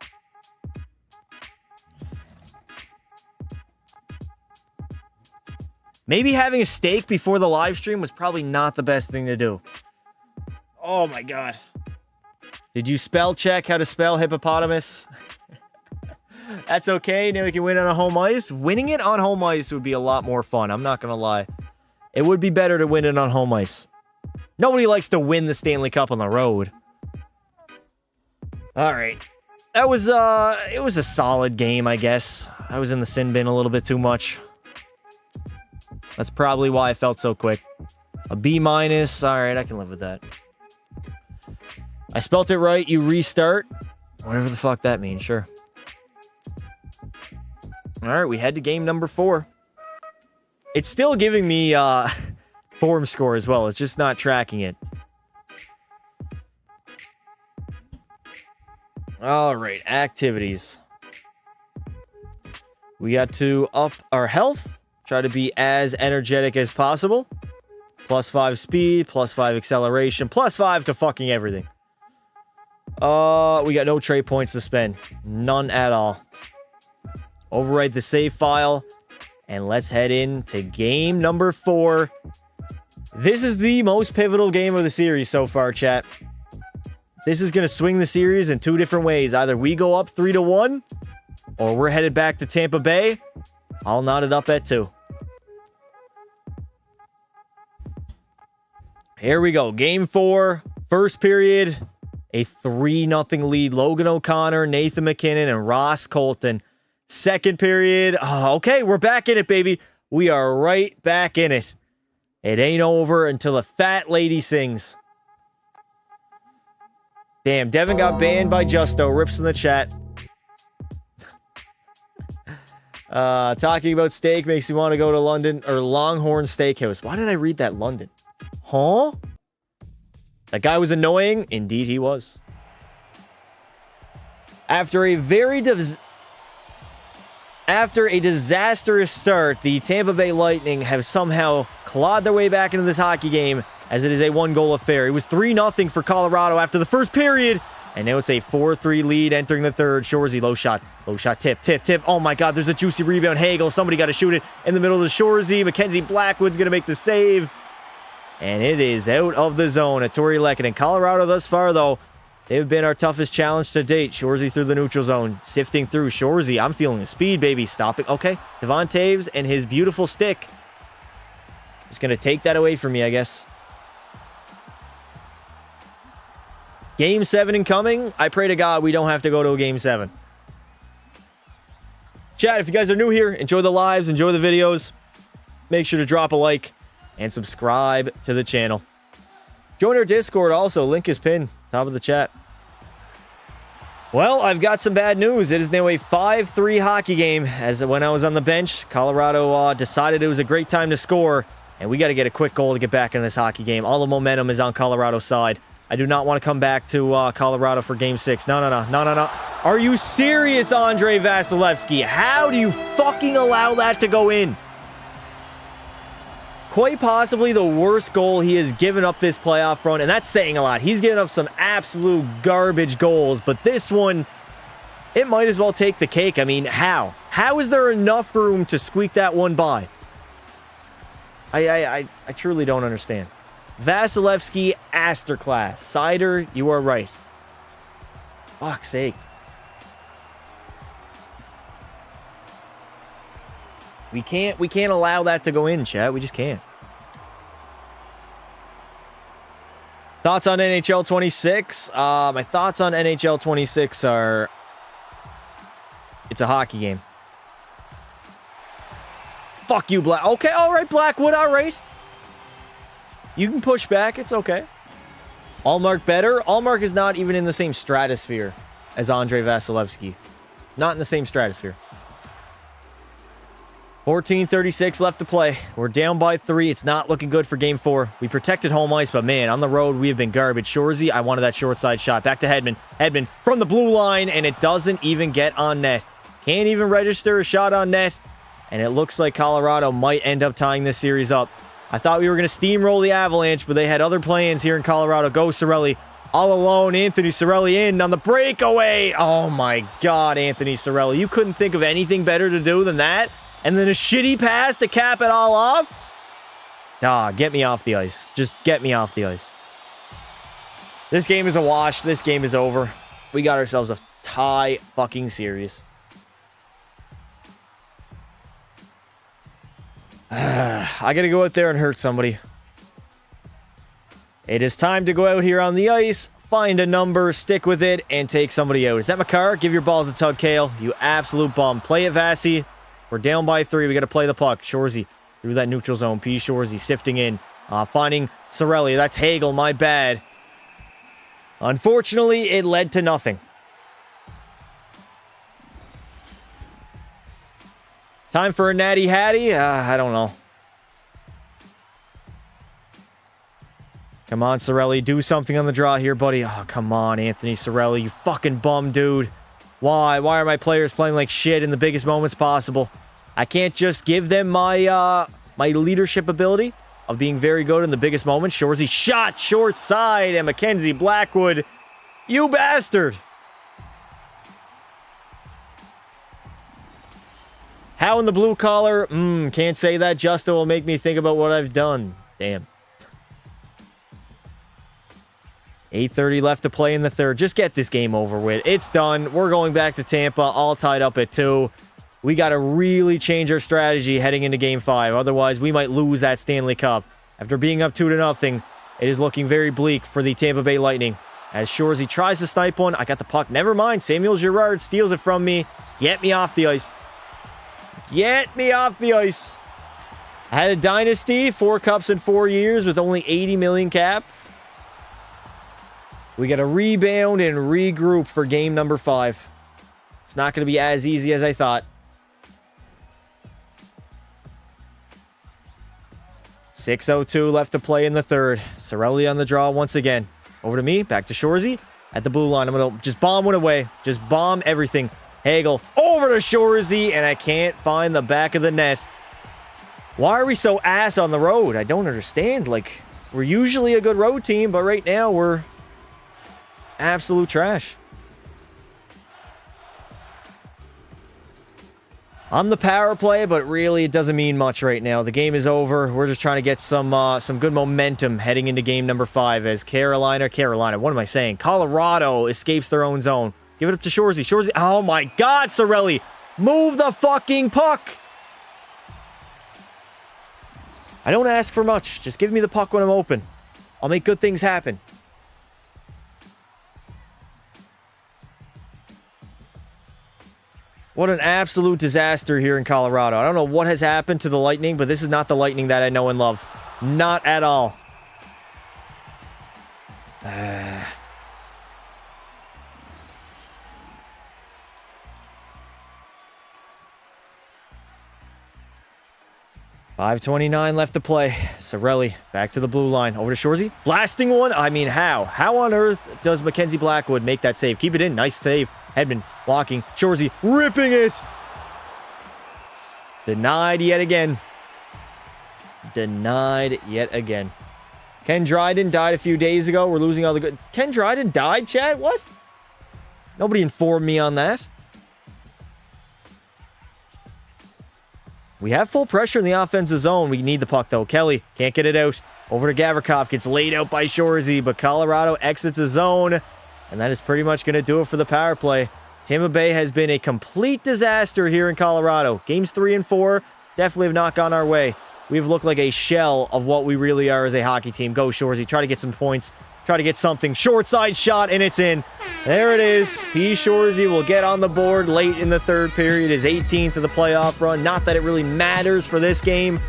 Speaker 1: Maybe having a steak before the live stream was probably not the best thing to do. Oh my God. Did you spell check how to spell hippopotamus? That's okay. Now we can win on a home ice. Winning it on home ice would be a lot more fun. I'm not going to lie. It would be better to win it on home ice. Nobody likes to win the Stanley Cup on the road. All right. That was, it was a solid game, I guess. I was in the sin bin a little bit too much. That's probably why I felt so quick. A B-. All right, I can live with that. I spelt it right. You restart. Whatever the fuck that means, sure. All right, we head to game number 4. It's still giving me form score as well. It's just not tracking it. All right, activities. We got to up our health. Try to be as energetic as possible. +5 speed, +5 acceleration, +5 to fucking everything. We got no trade points to spend. None at all. Overwrite the save file. And let's head into game number 4. This is the most pivotal game of the series so far, chat. This is going to swing the series in 2 different ways. Either we go up 3-1, or we're headed back to Tampa Bay. I'll knot it up at 2. Here we go. Game 4. First period. A 3-0 lead. Logan O'Connor, Nathan McKinnon, and Ross Colton. Second period. Oh, okay, we're back in it, baby. We are right back in it. It ain't over until a fat lady sings. Damn, Devin got banned by Justo. Rips in the chat. Talking about steak makes you want to go to London or Longhorn Steakhouse. Why did I read that London? Huh? That guy was annoying. Indeed, he was. After a disastrous start, the Tampa Bay Lightning have somehow clawed their way back into this hockey game as it is a 1-goal affair. It was 3-0 for Colorado after the first period, and now it's a 4-3 lead entering the third. Shoresy, low shot, tip. Oh my God, there's a juicy rebound. Hagel, somebody got to shoot it in the middle of the Shoresy. Mackenzie Blackwood's going to make the save, and it is out of the zone. Tori Lehkonen. Colorado thus far, though, they've been our toughest challenge to date. Shoresy through the neutral zone. Sifting through. Shoresy, I'm feeling the speed, baby. Stopping. Okay. Devon Taves and his beautiful stick. Just going to take that away from me, I guess. Game 7 incoming. I pray to God we don't have to go to a Game 7. Chat, if you guys are new here, enjoy the lives, enjoy the videos. Make sure to drop a like and subscribe to the channel. Join our Discord also. Link is pinned. Top of the chat. Well, I've got some bad news. It is now a 5-3 hockey game. As when I was on the bench, Colorado decided it was a great time to score, and we got to get a quick goal to get back in this hockey game. All the momentum is on Colorado's side. I do not want to come back to Colorado for Game 6. No. Are you serious, Andrei Vasilevsky? How do you fucking allow that to go in? Quite possibly the worst goal he has given up this playoff run, and that's saying a lot. He's given up some absolute garbage goals, but this one, it might as well take the cake. I mean, how? How is there enough room to squeak that one by? I truly don't understand. Vasilevsky, Asterclass. Cider, you are right. Fuck's sake. We can't allow that to go in, chat. We just can't. Thoughts on NHL 26? My thoughts on NHL 26 are... It's a hockey game. Fuck you, Black. Okay, all right, Blackwood, all right. You can push back. It's okay. Allmark better. Allmark is not even in the same stratosphere as Andrei Vasilevsky. Not in the same stratosphere. 14:36 left to play. We're down by 3. It's not looking good for Game 4. We protected home ice, but man, on the road, we have been garbage. Shoresy, I wanted that short side shot. Back to Hedman. Hedman from the blue line, and it doesn't even get on net. Can't even register a shot on net, and it looks like Colorado might end up tying this series up. I thought we were going to steamroll the Avalanche, but they had other plans here in Colorado. Go, Cirelli. All alone. Anthony Cirelli in on the breakaway. Oh, my God, Anthony Cirelli. You couldn't think of anything better to do than that? And then a shitty pass to cap it all off? Get me off the ice. Just get me off the ice. This game is a wash. This game is over. We got ourselves a tie fucking series. I gotta go out there and hurt somebody. It is time to go out here on the ice, find a number, stick with it, and take somebody out. Is that Makar? Give your balls a tug, Kale. You absolute bum. Play it, Vasi. We're down by 3. We gotta play the puck. Shoresy through that neutral zone. P. Shoresy sifting in. Finding Sorelli. That's Hagel. My bad. Unfortunately, it led to nothing. Time for a natty hattie? I don't know. Come on, Sorelli. Do something on the draw here, buddy. Oh, come on, Anthony Sorelli. You fucking bum, dude. Why? Why are my players playing like shit in the biggest moments possible? I can't just give them my my leadership ability of being very good in the biggest moments. Shoresy shot short side, and Mackenzie Blackwood. You bastard. How in the blue collar? Can't say that. Justo will make me think about what I've done. Damn. 8:30 left to play in the third. Just get this game over with. It's done. We're going back to Tampa, all tied up at 2. We got to really change our strategy heading into Game 5. Otherwise, we might lose that Stanley Cup. After being up 2-0, it is looking very bleak for the Tampa Bay Lightning. As Shoresy tries to snipe one. I got the puck. Never mind. Samuel Girard steals it from me. Get me off the ice. Get me off the ice. I had a dynasty, 4 cups in 4 years with only 80 million cap. We got to rebound and regroup for game number 5. It's not going to be as easy as I thought. 6:02 left to play in the third. Sorelli on the draw once again. Over to me. Back to Shoresy at the blue line. I'm going to just bomb one away. Just bomb everything. Hagel over to Shoresy, and I can't find the back of the net. Why are we so ass on the road? I don't understand. Like, we're usually a good road team, but right now we're absolute trash. On the power play, but really it doesn't mean much right now. The game is over. We're just trying to get some good momentum heading into game number 5 as Carolina, what am I saying? Colorado escapes their own zone. Give it up to Shoresy. Shoresy. Oh my God, Sorelli. Move the fucking puck. I don't ask for much. Just give me the puck when I'm open. I'll make good things happen. What an absolute disaster here in Colorado. I don't know what has happened to the Lightning, but this is not the Lightning that I know and love. Not at all. 5:29 left to play. Sorelli back to the blue line. Over to Shoresy. Blasting one. I mean, how? How on earth does Mackenzie Blackwood make that save? Keep it in. Nice save. Hedman walking. Shoresy ripping it. Denied yet again. Denied yet again. Ken Dryden died a few days ago. We're losing all the good. Ken Dryden died, Chad? What? Nobody informed me on that. We have full pressure in the offensive zone. We need the puck, though. Kelly can't get it out. Over to Gavrikov. Gets laid out by Shoresy, but Colorado exits the zone. And that is pretty much going to do it for the power play. Tampa Bay has been a complete disaster here in Colorado. Games 3 and 4 definitely have not gone our way. We've looked like a shell of what we really are as a hockey team. Go, Shoresy. Try to get some points. Try to get something. Short side shot, and it's in. There it is. P. Shoresy will get on the board late in the third period. His 18th of the playoff run. Not that it really matters for this game,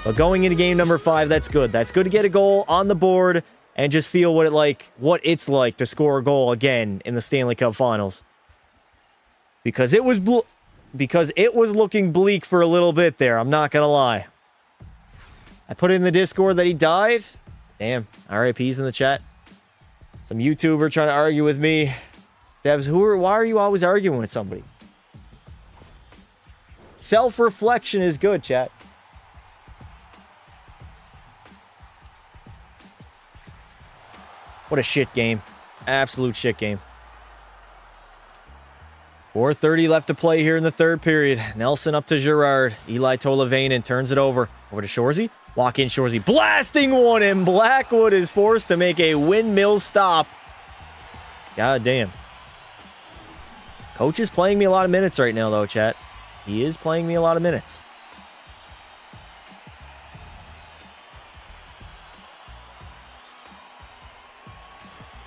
Speaker 1: but going into game number 5, that's good. That's good to get a goal on the board and just feel what it's like to score a goal again in the Stanley Cup Finals. Because it was looking bleak for a little bit there. I'm not gonna lie. I put in the Discord that he died. Damn. RIPs in the chat. Some YouTuber trying to argue with me. Devs, why are you always arguing with somebody? Self-reflection is good, chat. What a shit game. Absolute shit game. 4:30 left to play here in the third period. Nelson up to Girard. Eli Tolavainen turns it over. Over to Shoresy. Walk in, Shoresy. Blasting one, and Blackwood is forced to make a windmill stop. God damn. Coach is playing me a lot of minutes right now, though, chat. He is playing me a lot of minutes.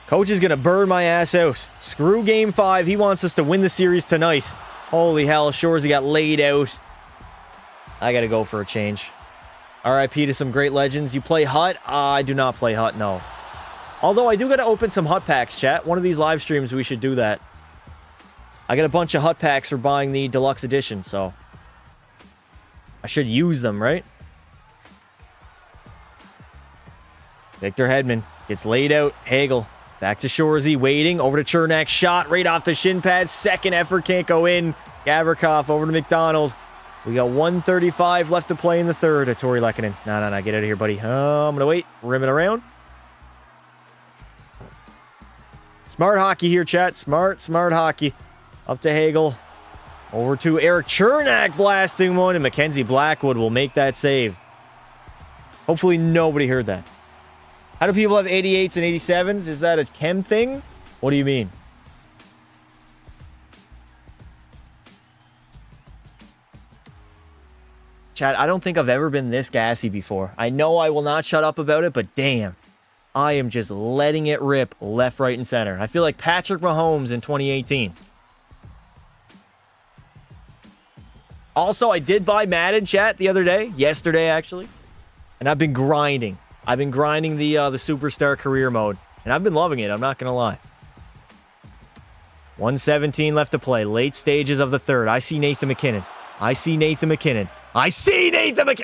Speaker 1: Coach is going to burn my ass out. Screw Game 5. He wants us to win the series tonight. Holy hell, Shoresy got laid out. I got to go for a change. RIP to some great legends. You play Hut? I do not play Hut, no. Although I do got to open some Hut packs, chat. One of these live streams, we should do that. I got a bunch of Hut packs for buying the deluxe edition, so I should use them, right? Victor Hedman gets laid out. Hagel back to Shoresy, waiting over to Chernak. Shot right off the shin pad. Second effort can't go in. Gavrikov over to McDonald. We got 1:35 left to play in the third. Tori Lehkonen. No. Get out of here, buddy. I'm going to wait. Rim it around. Smart hockey here, chat. Smart hockey. Up to Hagel. Over to Eric Chernak blasting one. And Mackenzie Blackwood will make that save. Hopefully nobody heard that. How do people have 88s and 87s? Is that a chem thing? What do you mean? Chat, I don't think I've ever been this gassy before. I know I will not shut up about it, but damn. I am just letting it rip left, right, and center. I feel like Patrick Mahomes in 2018. Also, I did buy Madden, chat, the other day. Yesterday, actually. And I've been grinding. I've been grinding the Superstar Career Mode. And I've been loving it, I'm not going to lie. 1:17 left to play. Late stages of the third. I see Nathan McKinnon.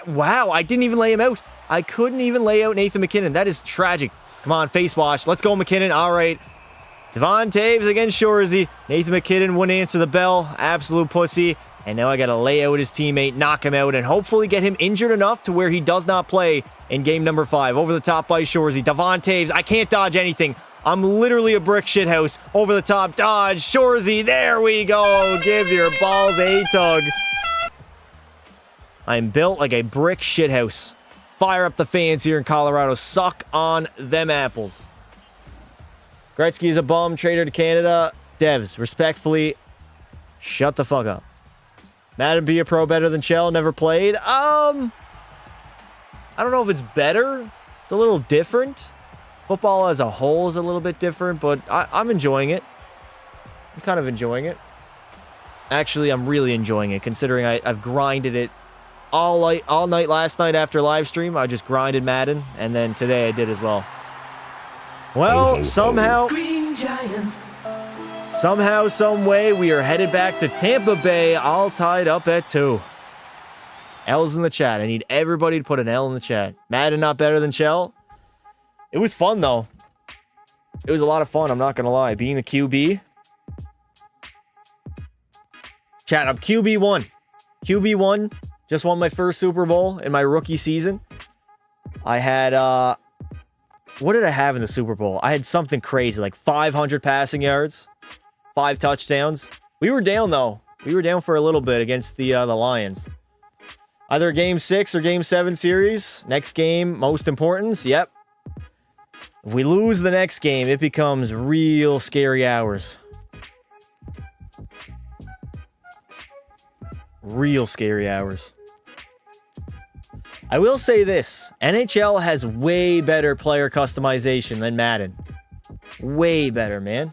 Speaker 1: Wow, I didn't even lay him out. I couldn't even lay out Nathan McKinnon. That is tragic. Come on, face wash. Let's go, McKinnon. All right. Devon Taves against Shoresy. Nathan McKinnon wouldn't answer the bell. Absolute pussy. And now I got to lay out his teammate, knock him out, and hopefully get him injured enough to where he does not play in game number 5. Over the top by Shoresy. Devon Taves. I can't dodge anything. I'm literally a brick shithouse. Over the top. Dodge. Shoresy. There we go. Give your balls a tug. I'm built like a brick shithouse. Fire up the fans here in Colorado. Suck on them apples. Gretzky is a bum. Trader to Canada. Devs, respectfully, shut the fuck up. Madden be a pro better than Chell. Never played. I don't know if it's better. It's a little different. Football as a whole is a little bit different, but I'm enjoying it. I'm kind of enjoying it. Actually, I'm really enjoying it, considering I've grinded it all night last night after live stream. I just grinded Madden, and then today I did as well. Well, somehow, some way, we are headed back to Tampa Bay, all tied up at 2. L's in the chat. I need everybody to put an L in the chat. Madden not better than Chell. It was fun, though. It was a lot of fun, I'm not going to lie. Being the QB. Chat, I'm QB1. QB1. Just won my first Super Bowl in my rookie season. I had, what did I have in the Super Bowl? I had something crazy, like 500 passing yards, 5 touchdowns. We were down, though. We were down for a little bit against the Lions. Either Game 6 or Game 7 series. Next game, most importance. Yep. If we lose the next game, it becomes real scary hours. Real scary hours. I will say this. NHL has way better player customization than Madden. Way better, man.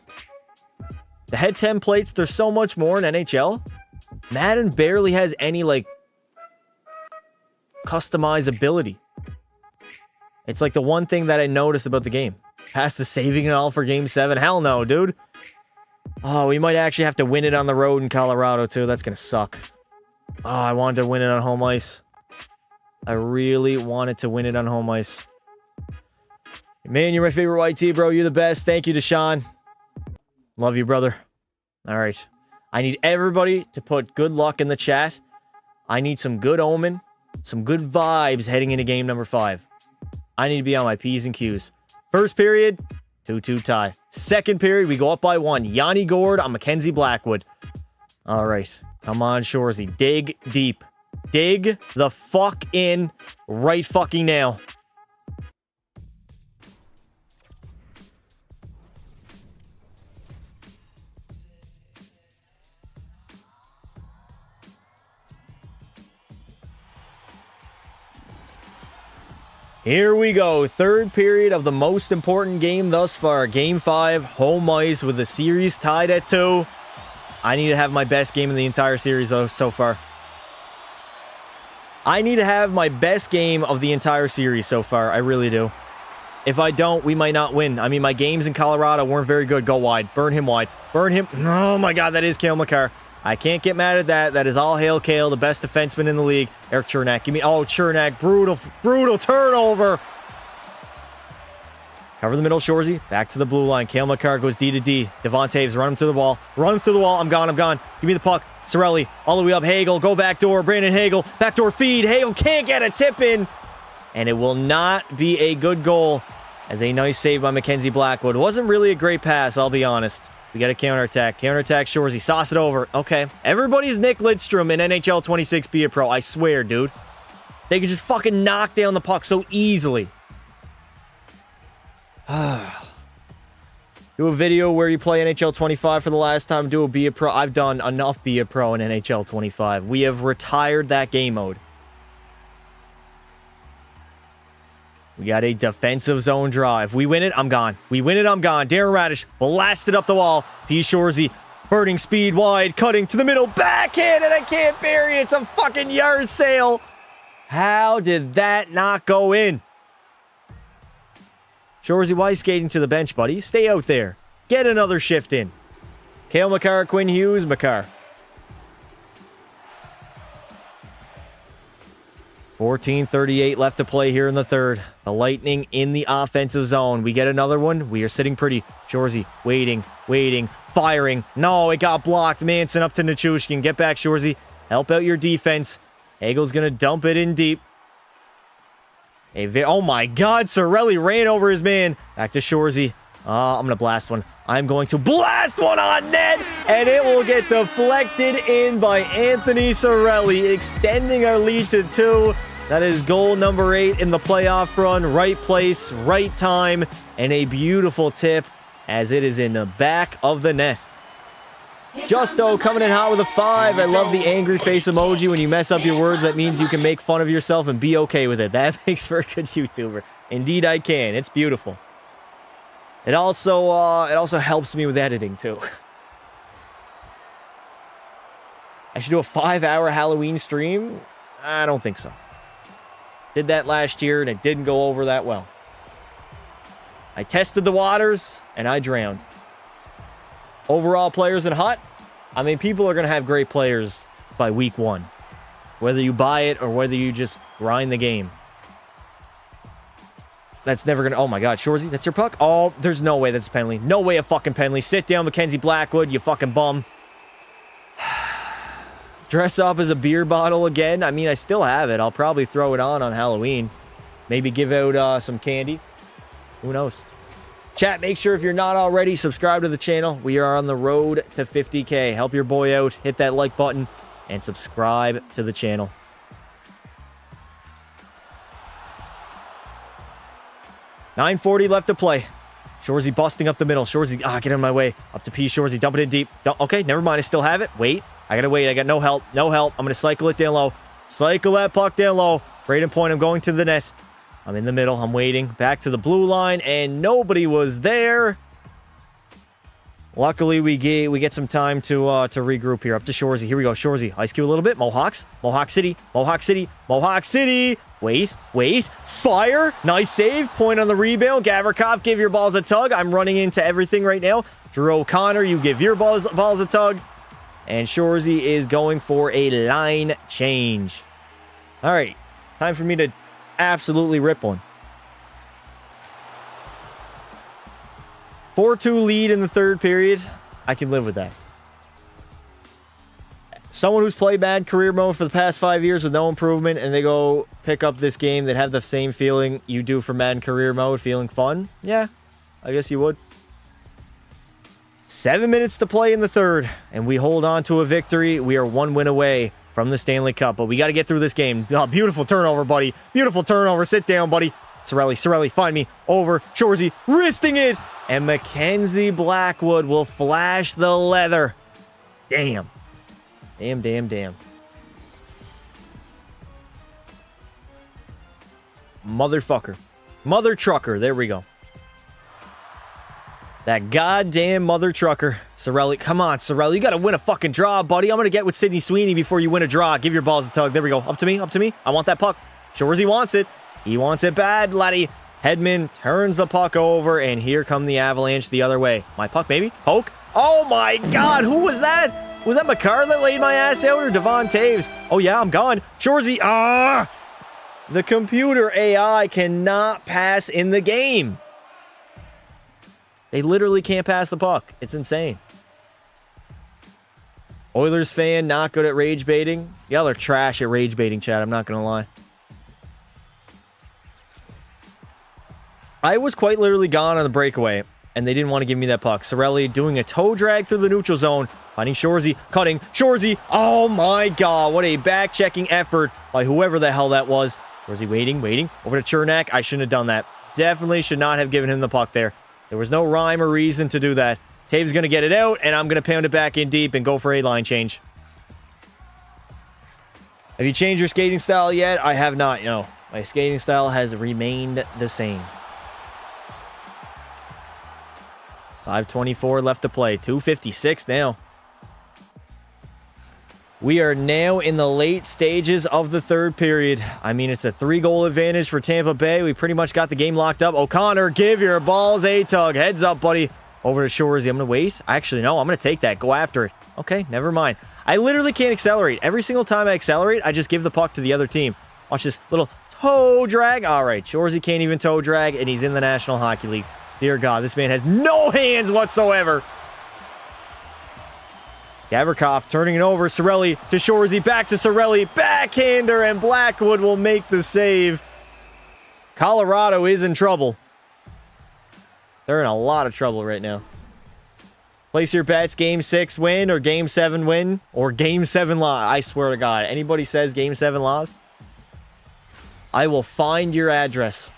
Speaker 1: The head templates, there's so much more in NHL. Madden barely has any, like, customizability. It's like the one thing that I noticed about the game. Past the saving it all for Game 7. Hell no, dude. Oh, we might actually have to win it on the road in Colorado, too. That's going to suck. Oh, I wanted to win it on home ice. I really wanted to win it on home ice. Man, you're my favorite YT, bro. You're the best. Thank you, Deshaun. Love you, brother. All right. I need everybody to put good luck in the chat. I need some good omen, some good vibes heading into game number 5. I need to be on my P's and Q's. First period, 2-2 tie. Second period, we go up by 1. Yanni Gord on Mackenzie Blackwood. All right. Come on, Shoresy. Dig deep. Dig the fuck in right fucking now. Here we go. Third period of the most important game thus far. Game 5, home ice with the series tied at 2. I need to have my best game in the entire series though, so far. I need to have my best game of the entire series so far. I really do. If I don't, we might not win. I mean, my games in Colorado weren't very good. Go wide. Burn him wide. Burn him. Oh my god, that is Cale Makar. I can't get mad at that. That is all hail Cale, the best defenseman in the league. Eric Chernak, give me... Oh, Chernak, brutal turnover. Cover the middle, Shoresy. Back to the blue line. Cale Makar goes D to D. Devon Taves, run him through the wall. Run him through the wall. I'm gone. Give me the puck. Cirelli, all the way up. Hagel, go back door. Brandon Hagel, backdoor feed. Hagel can't get a tip in. And it will not be a good goal, as a nice save by Mackenzie Blackwood. Wasn't really a great pass, I'll be honest. We got a counterattack. Counterattack, Shoresy. Sauce it over. Okay. Everybody's Nick Lidstrom in NHL 26 Be a Pro. I swear, dude. They could just fucking knock down the puck so easily. Do a video where you play NHL 25 for the last time. Do a Be a Pro. I've done enough Be a Pro in NHL 25. We have retired that game mode. We got a defensive zone draw. If we win it, I'm gone. We win it, I'm gone. Darren Radish blasted up the wall. P. Shoresy, burning speed wide, cutting to the middle. Backhand, and I can't bury it. It's a fucking yard sale. How did that not go in? Shoresy, why are you skating to the bench, buddy? Stay out there. Get another shift in. Cale Makar, Quinn Hughes, Makar. 14:38 left to play here in the third. The Lightning in the offensive zone. We get another one. We are sitting pretty. Shoresy, waiting, firing. No, it got blocked. Manson up to Nichushkin. Get back, Shoresy. Help out your defense. Hagel's going to dump it in deep. Oh my god, Cirelli ran over his man. Back to Shoresy. I'm going to blast one. I'm going to blast one on net, and it will get deflected in by Anthony Cirelli, extending our lead to 2. That is goal number 8 in the playoff run. Right place, right time, and a beautiful tip as it is in the back of the net. Justo coming in hot with a 5. I love the angry face emoji. When you mess up your words, that means you can make fun of yourself and be okay with it. That makes for a good YouTuber. Indeed, I can. It's beautiful. It also helps me with editing, too. I should do a 5-hour Halloween stream? I don't think so. Did that last year, and it didn't go over that well. I tested the waters, and I drowned. Overall players in hot? I mean, people are going to have great players by week 1. Whether you buy it or whether you just grind the game. That's never going to... Oh, my God. Shoresy, that's your puck? Oh, there's no way that's a penalty. No way a fucking penalty. Sit down, Mackenzie Blackwood, you fucking bum. Dress up as a beer bottle again. I mean, I still have it. I'll probably throw it on Halloween. Maybe give out some candy. Who knows? Chat, make sure if you're not already, subscribe to the channel. We are on the road to 50K. Help your boy out. Hit that like button and subscribe to the channel. $9:40 left to play. Shoresy busting up the middle. Shoresy, get in my way. Up to P. Shoresy, dump it in deep. Okay, never mind. I still have it. Wait. I gotta wait. I got no help. No help. I'm gonna cycle it down low. Cycle that puck down low. Braden Point, I'm going to the net. I'm in the middle. I'm waiting. Back to the blue line, and nobody was there. Luckily, we get some time to regroup here. Up to Shoresy. Here we go. Shoresy. Ice cube a little bit. Mohawks. Mohawk City. Mohawk City. Mohawk City. Wait. Fire. Nice save. Point on the rebound. Gavrikov, give your balls a tug. I'm running into everything right now. Drew O'Connor, you give your balls a tug. And Shoresy is going for a line change. All right. Time for me to absolutely rip one. 4-2 lead in the third period. I can live with that. Someone who's played bad career mode for the past 5 years with no improvement, and they go pick up this game that have the same feeling you do for Madden career mode, feeling fun. Yeah, I guess you would. 7 minutes to play in the third, and we hold on to a victory. We are 1 win away from the Stanley Cup, but we got to get through this game. Oh, beautiful turnover, buddy. Beautiful turnover. Sit down, buddy. Sorelli, find me. Over. Shoresy, wristing it. And Mackenzie Blackwood will flash the leather. Damn. Damn. Motherfucker. Mother trucker. There we go. That goddamn mother trucker. Sorelli, come on, Sorelli. You got to win a fucking draw, buddy. I'm going to get with Sidney Sweeney before you win a draw. Give your balls a tug. There we go. Up to me. I want that puck. Shoresy wants it. He wants it bad, laddie. Hedman turns the puck over, and here come the Avalanche the other way. My puck, maybe? Poke? Oh, my God. Who was that? Was that Makar that laid my ass out, or Devon Taves? Oh, yeah, I'm gone. Shoresy, the computer AI cannot pass in the game. They literally can't pass the puck. It's insane. Oilers fan, not good at rage baiting. Y'all are trash at rage baiting, Chad. I'm not going to lie. I was quite literally gone on the breakaway, and they didn't want to give me that puck. Sorelli doing a toe drag through the neutral zone. Finding Shoresy, cutting. Shoresy, oh my God. What a back-checking effort by whoever the hell that was. Shoresy waiting. Over to Chernak. I shouldn't have done that. Definitely should not have given him the puck there. There was no rhyme or reason to do that. Taves going to get it out, and I'm going to pound it back in deep and go for a line change. Have you changed your skating style yet? I have not. My skating style has remained the same. 5:24 left to play. 2:56 now. We are now in the late stages of the third period. I mean, it's a 3-goal advantage for Tampa Bay. We pretty much got the game locked up. O'Connor, give your balls a tug. Heads up, buddy. Over to Shoresy. I'm going to wait. Actually, no, I'm going to take that. Go after it. Okay, never mind. I literally can't accelerate. Every single time I accelerate, I just give the puck to the other team. Watch this little toe drag. All right, Shoresy can't even toe drag, and he's in the National Hockey League. Dear God, this man has no hands whatsoever. Gavrikov turning it over. Sorelli to Shoresy. Back to Sorelli. Backhander, and Blackwood will make the save. Colorado is in trouble. They're in a lot of trouble right now. Place your bets. Game 6 win or Game 7 win or Game 7 loss. I swear to God. Anybody says Game 7 loss, I will find your address.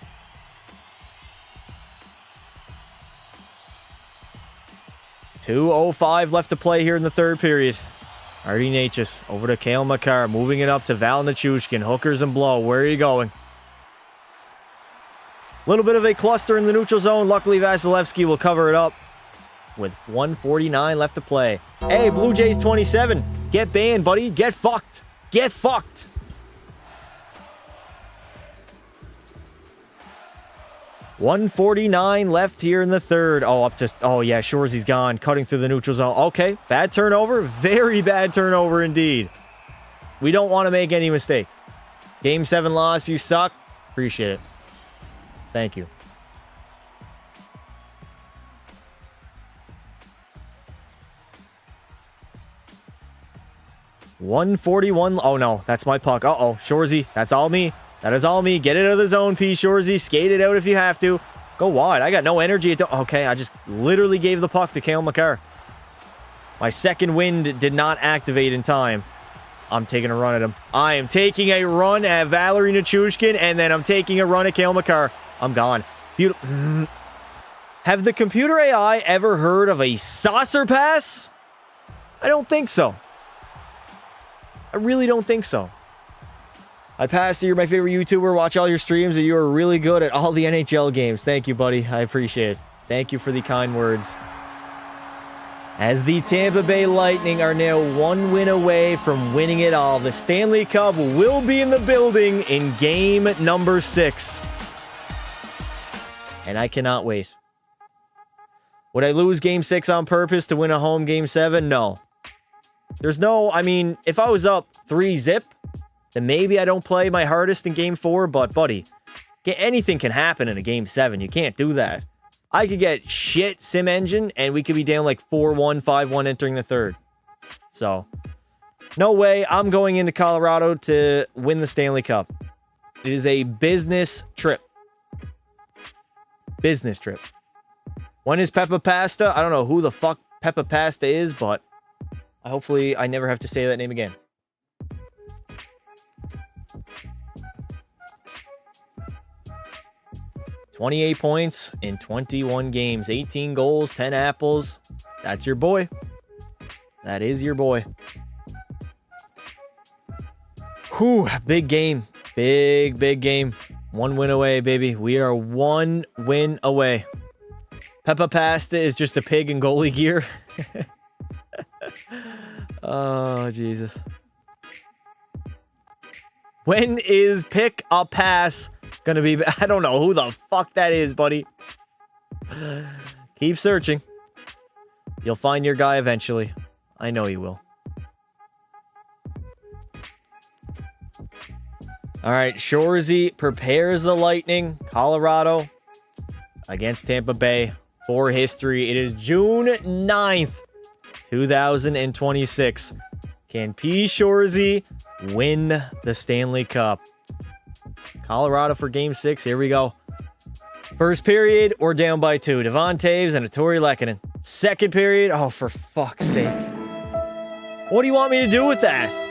Speaker 1: .205 left to play here in the third period. Artie Natchez over to Cale Makar. Moving it up to Val Nichushkin. Hookers and blow. Where are you going? A little bit of a cluster in the neutral zone. Luckily, Vasilevsky will cover it up with 1:49 left to play. Hey, Blue Jays 27. Get banned, buddy. Get fucked. Get fucked. .149 left here in the third. Oh yeah, Shoresy's gone. Cutting through the neutral zone. Okay, bad turnover. Very bad turnover indeed. We don't want to make any mistakes. Game 7 loss. You suck. Appreciate it. Thank you. .141. Oh no, that's my puck. Shoresy. That's all me. That is all me. Get it out of the zone, P. Shoresy. Skate it out if you have to. Go wide. I got no energy. Okay, I just literally gave the puck to Cale Makar. My second wind did not activate in time. I'm taking a run at him. I am taking a run at Valeri Nichushkin, and then I'm taking a run at Cale Makar. I'm gone. Beautiful. Have the computer AI ever heard of a saucer pass? I don't think so. I really don't think so. I passed. You're my favorite YouTuber. Watch all your streams, and you are really good at all the NHL games. Thank you, buddy. I appreciate it. Thank you for the kind words. As the Tampa Bay Lightning are now 1 win away from winning it all, the Stanley Cup will be in the building in game number 6. And I cannot wait. Would I lose game 6 on purpose to win a home game 7? No. If I was up 3-0, then maybe I don't play my hardest in game 4, but buddy, anything can happen in a game 7. You can't do that. I could get shit sim engine and we could be down like 4-1, 5-1 entering the third. So, no way. I'm going into Colorado to win the Stanley Cup. It is a business trip. Business trip. When is Peppa Pasta? I don't know who the fuck Peppa Pasta is, but hopefully I never have to say that name again. "28 points in 21 games, 18 goals, 10 apples. That's your boy. That is your boy." Whew, big game. Big game. 1 win away, baby. We are 1 win away. Peppa Pasta is just a pig in goalie gear. Oh, Jesus. When is Pick a Pass gonna be? I don't know who the fuck that is, buddy. Keep searching. You'll find your guy eventually. I know you will. All right, Shoresy prepares the Lightning. Colorado against Tampa Bay for history. It is June 9th, 2026. Can P. Shoresy win the Stanley Cup? Colorado for Game 6. Here we go. First period, we're down by 2. Devon Toews and Tori Lehkonen. Second period, oh, for fuck's sake. What do you want me to do with that?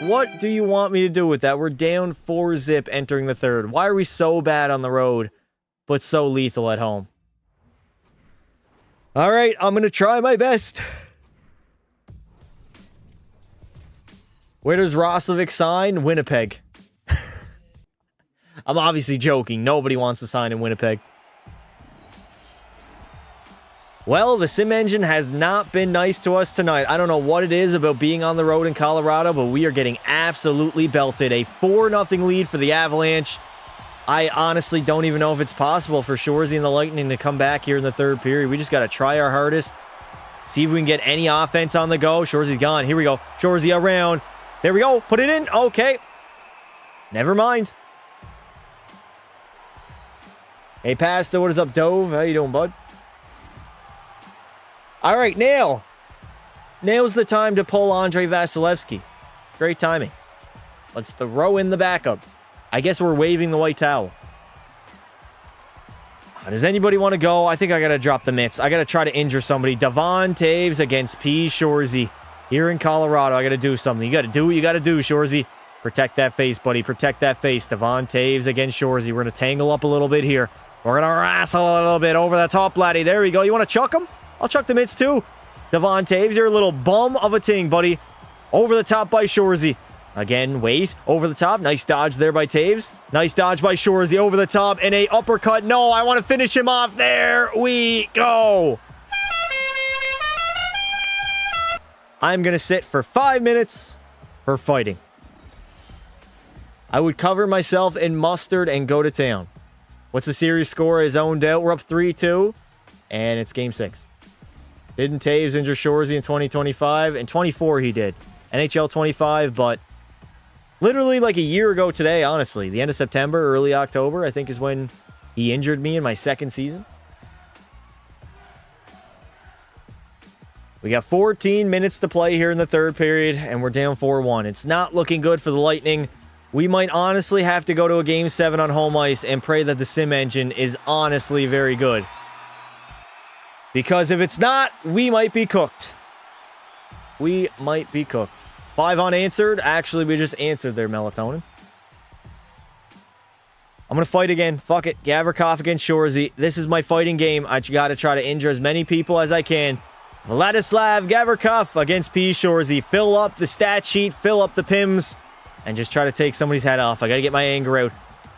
Speaker 1: What do you want me to do with that? We're down 4-0 entering the third. Why are we so bad on the road, but so lethal at home? All right, I'm going to try my best. Where does Roslovic sign? Winnipeg. I'm obviously joking. Nobody wants to sign in Winnipeg. Well, the sim engine has not been nice to us tonight. I don't know what it is about being on the road in Colorado, but we are getting absolutely belted. A 4-0 lead for the Avalanche. I honestly don't even know if it's possible for Shoresy and the Lightning to come back here in the third period. We just got to try our hardest. See if we can get any offense on the go. Shoresy's gone. Here we go. Shoresy around. There we go. Put it in. Okay. Never mind. Hey, Pasta, what is up, Dove? How you doing, bud? All right, Nail. Now's the time to pull Andrei Vasilevsky. Great timing. Let's throw in the backup. I guess we're waving the white towel. Does anybody want to go? I think I got to drop the mitts. I got to try to injure somebody. Devon Toews against P. Shoresy here in Colorado. I got to do something. You got to do what you got to do, Shoresy. Protect that face, buddy. Protect that face. Devon Toews against Shoresy. We're going to tangle up a little bit here. We're going to wrestle a little bit over the top, laddie. There we go. You want to chuck him? I'll chuck the mitts too. Devon Toews, you're a little bum of a ting, buddy. Over the top by Shoresy. Again, wait. Over the top. Nice dodge there by Toews. Nice dodge by Shoresy. Over the top. And a uppercut. No, I want to finish him off. There we go. I'm going to sit for 5 minutes for fighting. I would cover myself in mustard and go to town. What's the series score? Is owned out. We're up 3-2. And it's Game 6. Didn't Toews injure Shoresy in 2025? In 24 he did. NHL 25, but literally like a year ago today, honestly. The end of September, early October, I think is when he injured me in my second season. We got 14 minutes to play here in the third period, and we're down 4-1. It's not looking good for the Lightning. We might honestly have to go to a Game 7 on home ice and pray that the sim engine is honestly very good. Because if it's not, we might be cooked. We might be cooked. 5 unanswered. Actually, we just answered their melatonin. I'm going to fight again. Fuck it. Gavrikov against Shoresy. This is my fighting game. I got to try to injure as many people as I can. Vladislav Gavrikov against P. Shoresy. Fill up the stat sheet. Fill up the pims. And just try to take somebody's head off. I got to get my anger out.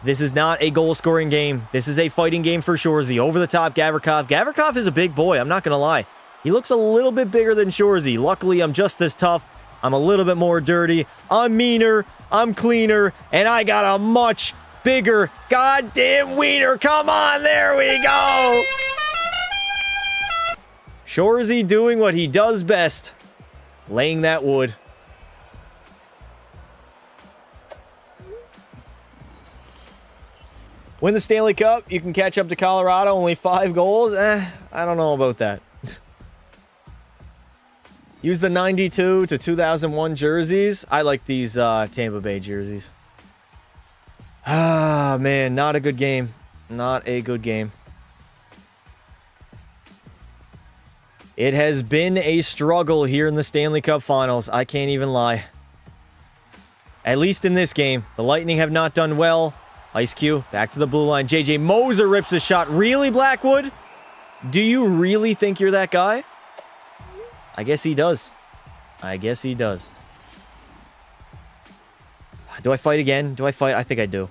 Speaker 1: This is not a goal-scoring game. This is a fighting game for Shoresy. Over the top, Gavrikov. Gavrikov is a big boy. I'm not going to lie. He looks a little bit bigger than Shoresy. Luckily, I'm just as tough. I'm a little bit more dirty. I'm meaner. I'm cleaner. And I got a much bigger goddamn wiener. Come on. There we go. Shoresy doing what he does best. Laying that wood. Win the Stanley Cup. You can catch up to Colorado. Only 5 goals. I don't know about that. Use the 92 to 2001 jerseys. I like these Tampa Bay jerseys. Ah, man. Not a good game. Not a good game. It has been a struggle here in the Stanley Cup Finals. I can't even lie. At least in this game. The Lightning have not done well. Ice Cube, back to the blue line. JJ Moser rips a shot. Really, Blackwood? Do you really think you're that guy? I guess he does. I guess he does. Do I fight again? Do I fight? I think I do.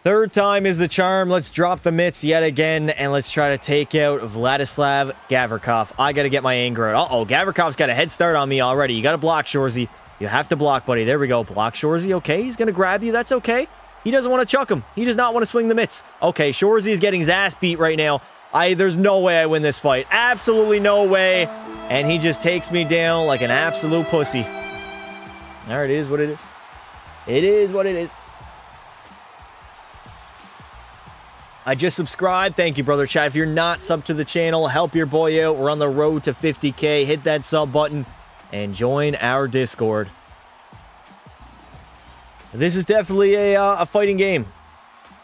Speaker 1: Third time is the charm. Let's drop the mitts yet again, and let's try to take out Vladislav Gavrikov. I got to get my anger out. Uh-oh, Gavrikov's got a head start on me already. You got to block, Shoresy. You have to block, buddy. There we go. Block, Shoresy. Okay, he's going to grab you. That's okay. He doesn't want to chuck him. He does not want to swing the mitts. Okay, Shoresy is getting his ass beat right now. There's no way I win this fight. Absolutely no way. And he just takes me down like an absolute pussy. All right, it is what it is. It is what it is. I just subscribed. Thank you, brother chat. If you're not subbed to the channel, help your boy out. We're on the road to 50K. Hit that sub button and join our Discord. This is definitely a fighting game.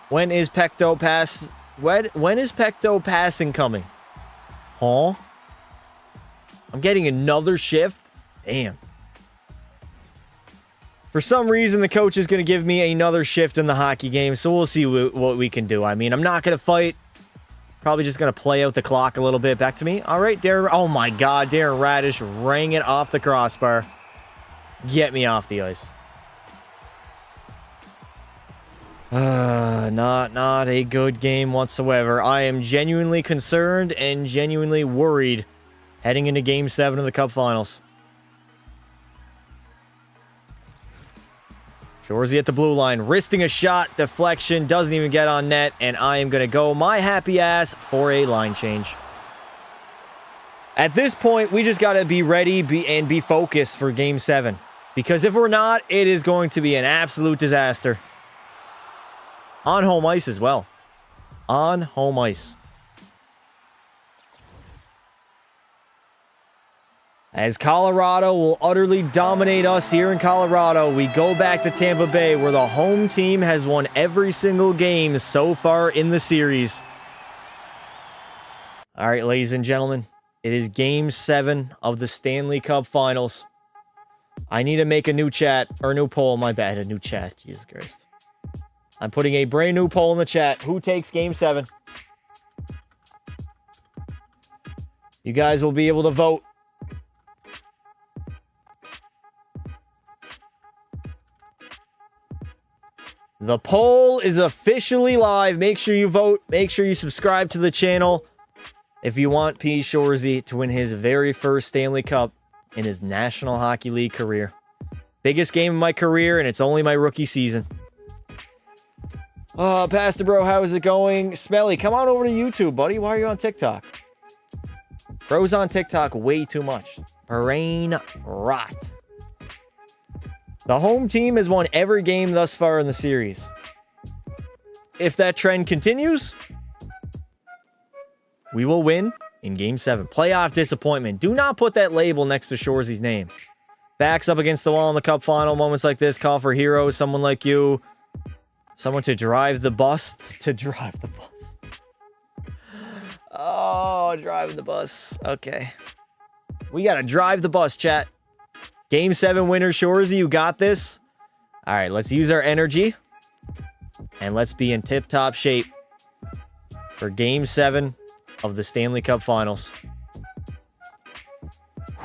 Speaker 1: When is Pecto Pass? When is Pecto Passing coming? Huh? I'm getting another shift? Damn. For some reason, the coach is going to give me another shift in the hockey game, so we'll see what we can do. I mean, I'm not going to fight. Probably just going to play out the clock a little bit. Back to me. All right, Darren. Oh, my God. Darren Radish rang it off the crossbar. Get me off the ice. Not a good game whatsoever. I am genuinely concerned and genuinely worried heading into Game 7 of the Cup Finals. Shoresy at the blue line, wristing a shot, deflection, doesn't even get on net, and I am going to go my happy ass for a line change. At this point, we just got to be ready and be focused for Game 7. Because if we're not, it is going to be an absolute disaster. On home ice as well. On home ice. As Colorado will utterly dominate us here in Colorado, we go back to Tampa Bay, where the home team has won every single game so far in the series. All right, ladies and gentlemen, it is Game 7 of the Stanley Cup Finals. I need to make a new chat, or a new poll, my bad, a new chat, Jesus Christ. I'm putting a brand new poll in the chat. Who takes Game 7? You guys will be able to vote. The poll is officially live. Make sure you vote. Make sure you subscribe to the channel if you want P. Shoresy to win his very first Stanley Cup in his National Hockey League career. Biggest game of my career, and it's only my rookie season. Pastor Bro, how is it going? Smelly, come on over to YouTube, buddy. Why are you on TikTok? Bro's on TikTok way too much. Brain rot. The home team has won every game thus far in the series. If that trend continues, we will win in Game 7. Playoff disappointment. Do not put that label next to Shoresy's name. Backs up against the wall in the Cup Final. Moments like this call for heroes. Someone like you. Someone to drive the bus. To drive the bus. Oh, driving the bus. Okay. We got to drive the bus, chat. Game 7 winner, Shoresy, you got this. All right, let's use our energy. And let's be in tip-top shape for Game 7 of the Stanley Cup Finals.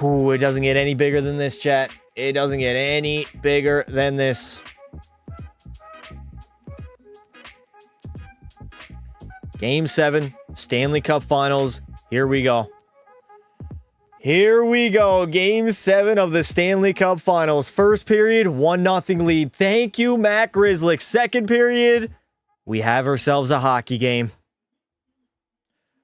Speaker 1: Ooh, it doesn't get any bigger than this, chat. It doesn't get any bigger than this. Game 7, Stanley Cup Finals. Here we go. Here we go. Game 7 of the Stanley Cup Finals. First period, 1-0 lead. Thank you, Matt Grizzlick. Second period, we have ourselves a hockey game.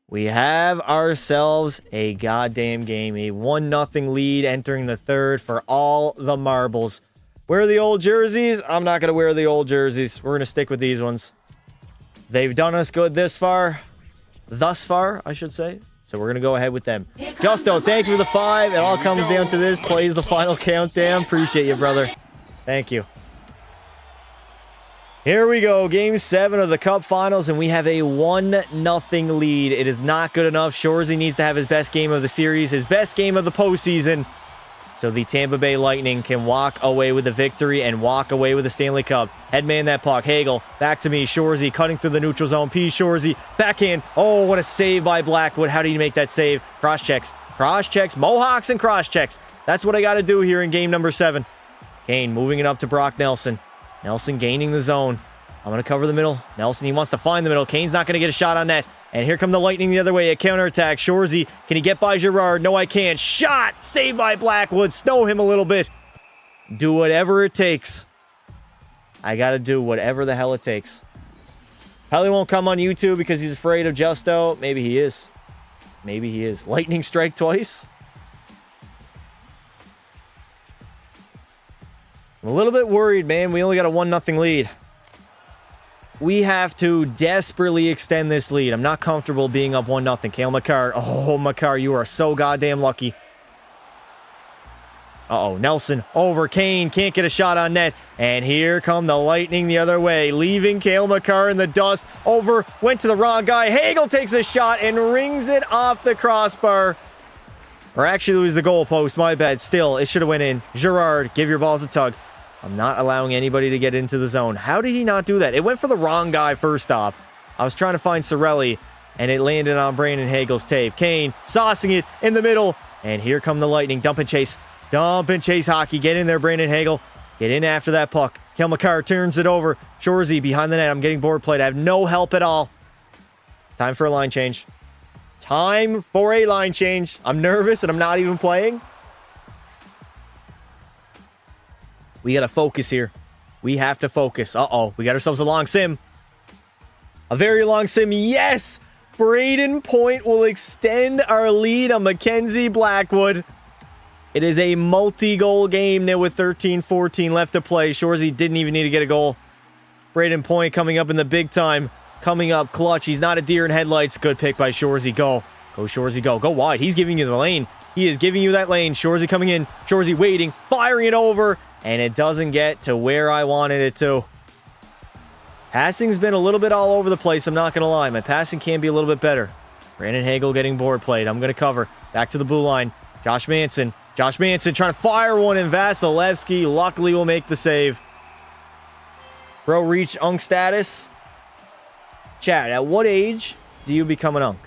Speaker 1: We have ourselves a goddamn game. A 1-0 lead entering the third for all the marbles. Wear the old jerseys. I'm not going to wear the old jerseys. We're going to stick with these ones. They've done us good thus far, I should say. So we're going to go ahead with them. Gusto, thank you for the 5. It all comes down to this. Plays the final countdown. Appreciate you, brother. Thank you. Here we go, Game 7 of the Cup Finals, and we have a 1-0 lead. It is not good enough. Shoresy needs to have his best game of the series, his best game of the postseason, so the Tampa Bay Lightning can walk away with the victory and walk away with the Stanley Cup. Headman that puck. Hagel, back to me. Shoresy cutting through the neutral zone. P. Shoresy, backhand. Oh, what a save by Blackwood. How do you make that save? Cross-checks. Cross-checks. Mohawks and cross-checks. That's what I got to do here in game number 7. Kane moving it up to Brock Nelson. Nelson gaining the zone. I'm going to cover the middle. Nelson, he wants to find the middle. Kane's not going to get a shot on net. And here come the Lightning the other way. A counterattack. Shoresy, can he get by Girard? No, I can't. Shot! Saved by Blackwood. Snow him a little bit. Do whatever it takes. I got to do whatever the hell it takes. Probably won't come on YouTube because he's afraid of Justo. Maybe he is. Maybe he is. Lightning strike twice. I'm a little bit worried, man. We only got a 1-0 lead. We have to desperately extend this lead. I'm not comfortable being up 1-0. Cale Makar. Oh, Makar, you are so goddamn lucky. Uh-oh, Nelson over Kane. Can't get a shot on net. And here come the Lightning the other way. Leaving Cale Makar in the dust. Over, went to the wrong guy. Hagel takes a shot and rings it off the crossbar. Or actually lose the goalpost. My bad. Still, it should have went in. Girard, give your balls a tug. I'm not allowing anybody to get into the zone. How did he not do that? It went for the wrong guy first off. I was trying to find Cirelli, and it landed on Brandon Hagel's tape. Kane saucing it in the middle, and here come the Lightning. Dump and chase. Dump and chase hockey. Get in there, Brandon Hagel. Get in after that puck. Cale Makar turns it over. Shoresy behind the net. I'm getting board played. I have no help at all. It's time for a line change. Time for a line change. I'm nervous, and I'm not even playing. We got to focus here. We have to focus. Uh-oh. We got ourselves a long sim. A very long sim. Yes! Braden Point will extend our lead on Mackenzie Blackwood. It is a multi-goal game now with 13-14 left to play. Shoresy didn't even need to get a goal. Braden Point coming up in the big time. Coming up clutch. He's not a deer in headlights. Good pick by Shoresy. Go. Go, Shoresy, go. Go wide. He's giving you the lane. He is giving you that lane. Shoresy coming in. Shoresy waiting. Firing it over. And it doesn't get to where I wanted it to. Passing's been a little bit all over the place, I'm not going to lie. My passing can be a little bit better. Brandon Hagel getting board played. I'm going to cover. Back to the blue line. Josh Manson. Josh Manson trying to fire one in. Vasilevsky luckily will make the save. Bro, reach Unk status. Chat, at what age do you become an Unk?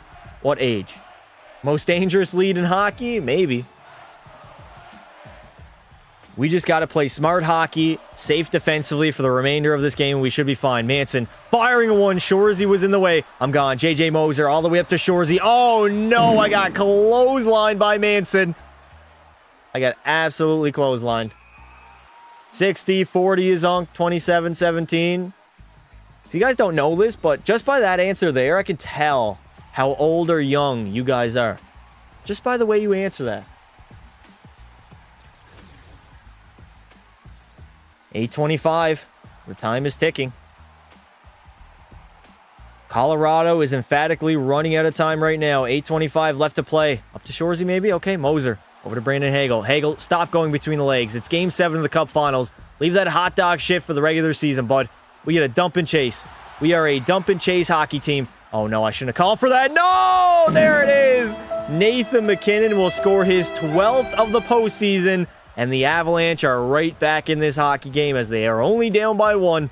Speaker 1: What age? Most dangerous lead in hockey? Maybe. We just got to play smart hockey, safe defensively for the remainder of this game. We should be fine. Manson firing one. Shoresy was in the way. I'm gone. JJ Moser all the way up to Shoresy. Oh, no. I got clotheslined by Manson. I got absolutely clotheslined. 60-40 is Unk. 27-17. So you guys don't know this, but just by that answer there, I can tell how old or young you guys are. Just by the way you answer that. 8:25. The time is ticking. Colorado is emphatically running out of time right now. 8:25 left to play. Up to Shoresy maybe? Okay, Moser. Over to Brandon Hagel. Hagel, stop going between the legs. It's Game 7 of the Cup Finals. Leave that hot dog shit for the regular season, bud. We get a dump and chase. We are a dump and chase hockey team. Oh, no, I shouldn't have called for that. No! There it is! Nathan MacKinnon will score his 12th of the postseason. And the Avalanche are right back in this hockey game as they are only down by 1.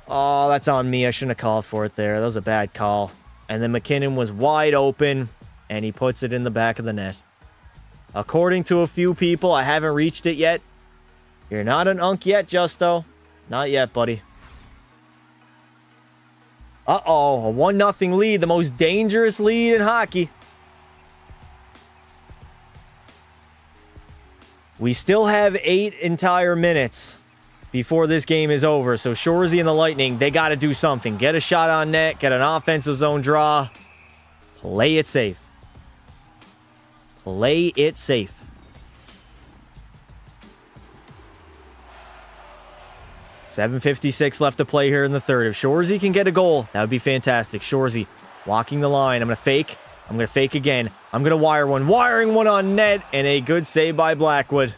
Speaker 1: Oh, that's on me. I shouldn't have called for it there. That was a bad call. And then MacKinnon was wide open, and he puts it in the back of the net. According to a few people, I haven't reached it yet. You're not an Unk yet, Justo. Not yet, buddy. Uh-oh, a 1-0 lead. The most dangerous lead in hockey. We still have 8 entire minutes before this game is over. So Shoresy and the Lightning, they got to do something. Get a shot on net. Get an offensive zone draw. Play it safe. Play it safe. .756 left to play here in the third. If Shoresy can get a goal, that would be fantastic. Shoresy walking the line. I'm going to fake. I'm going to fake again. I'm going to wire one. Wiring one on net. And a good save by Blackwood.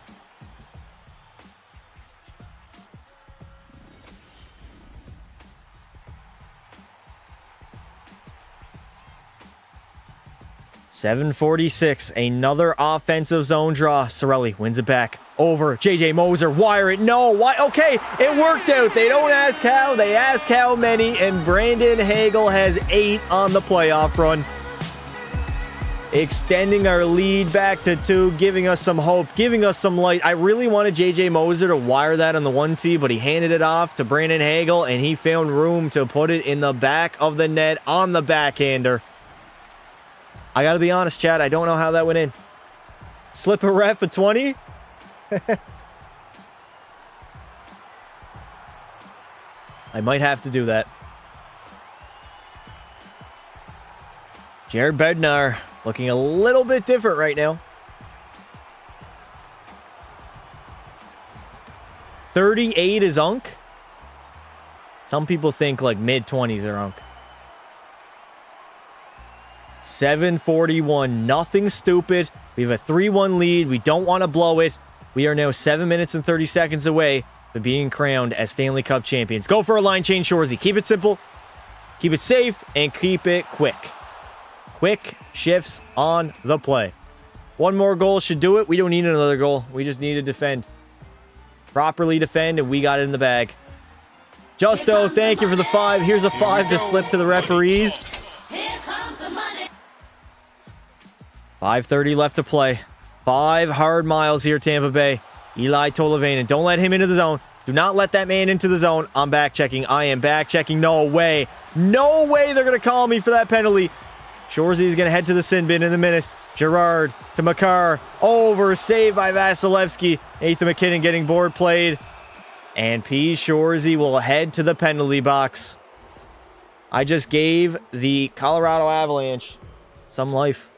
Speaker 1: 7:46. Another offensive zone draw. Sorelli wins it back. Over. JJ Moser. Wire it. No. Why? Okay. It worked out. They don't ask how. They ask how many. And Brandon Hagel has 8 on the playoff run. Extending our lead back to 2. Giving us some hope. Giving us some light. I really wanted JJ Moser to wire that on the 1T, but he handed it off to Brandon Hagel, and he found room to put it in the back of the net on the backhander. I got to be honest, Chad. I don't know how that went in. Slip a ref a 20? I might have to do that. Jared Bednar looking a little bit different right now. 38 is Unk. Some people think like mid-20s are Unk. 7:41. Nothing stupid. We have a 3-1 lead. We don't want to blow it. We are now 7 minutes and 30 seconds away from being crowned as Stanley Cup champions. Go for a line change, Shoresy. Keep it simple. Keep it safe. And keep it quick. Quick shifts on the play. One more goal should do it. We don't need another goal. We just need to defend. Properly defend, and we got it in the bag. Justo, thank you for the 5. Here's a 5 to slip to the referees. 5:30 left to play. 5 hard miles here, Tampa Bay. Eli Tolavainen. Don't let him into the zone. Do not let that man into the zone. I'm back checking. I am back checking. No way. No way they're going to call me for that penalty. Shoresy is going to head to the sin bin in a minute. Gerard to Makar. Over. Saved by Vasilevsky. Nathan McKinnon getting board played. And P. Shoresy will head to the penalty box. I just gave the Colorado Avalanche some life.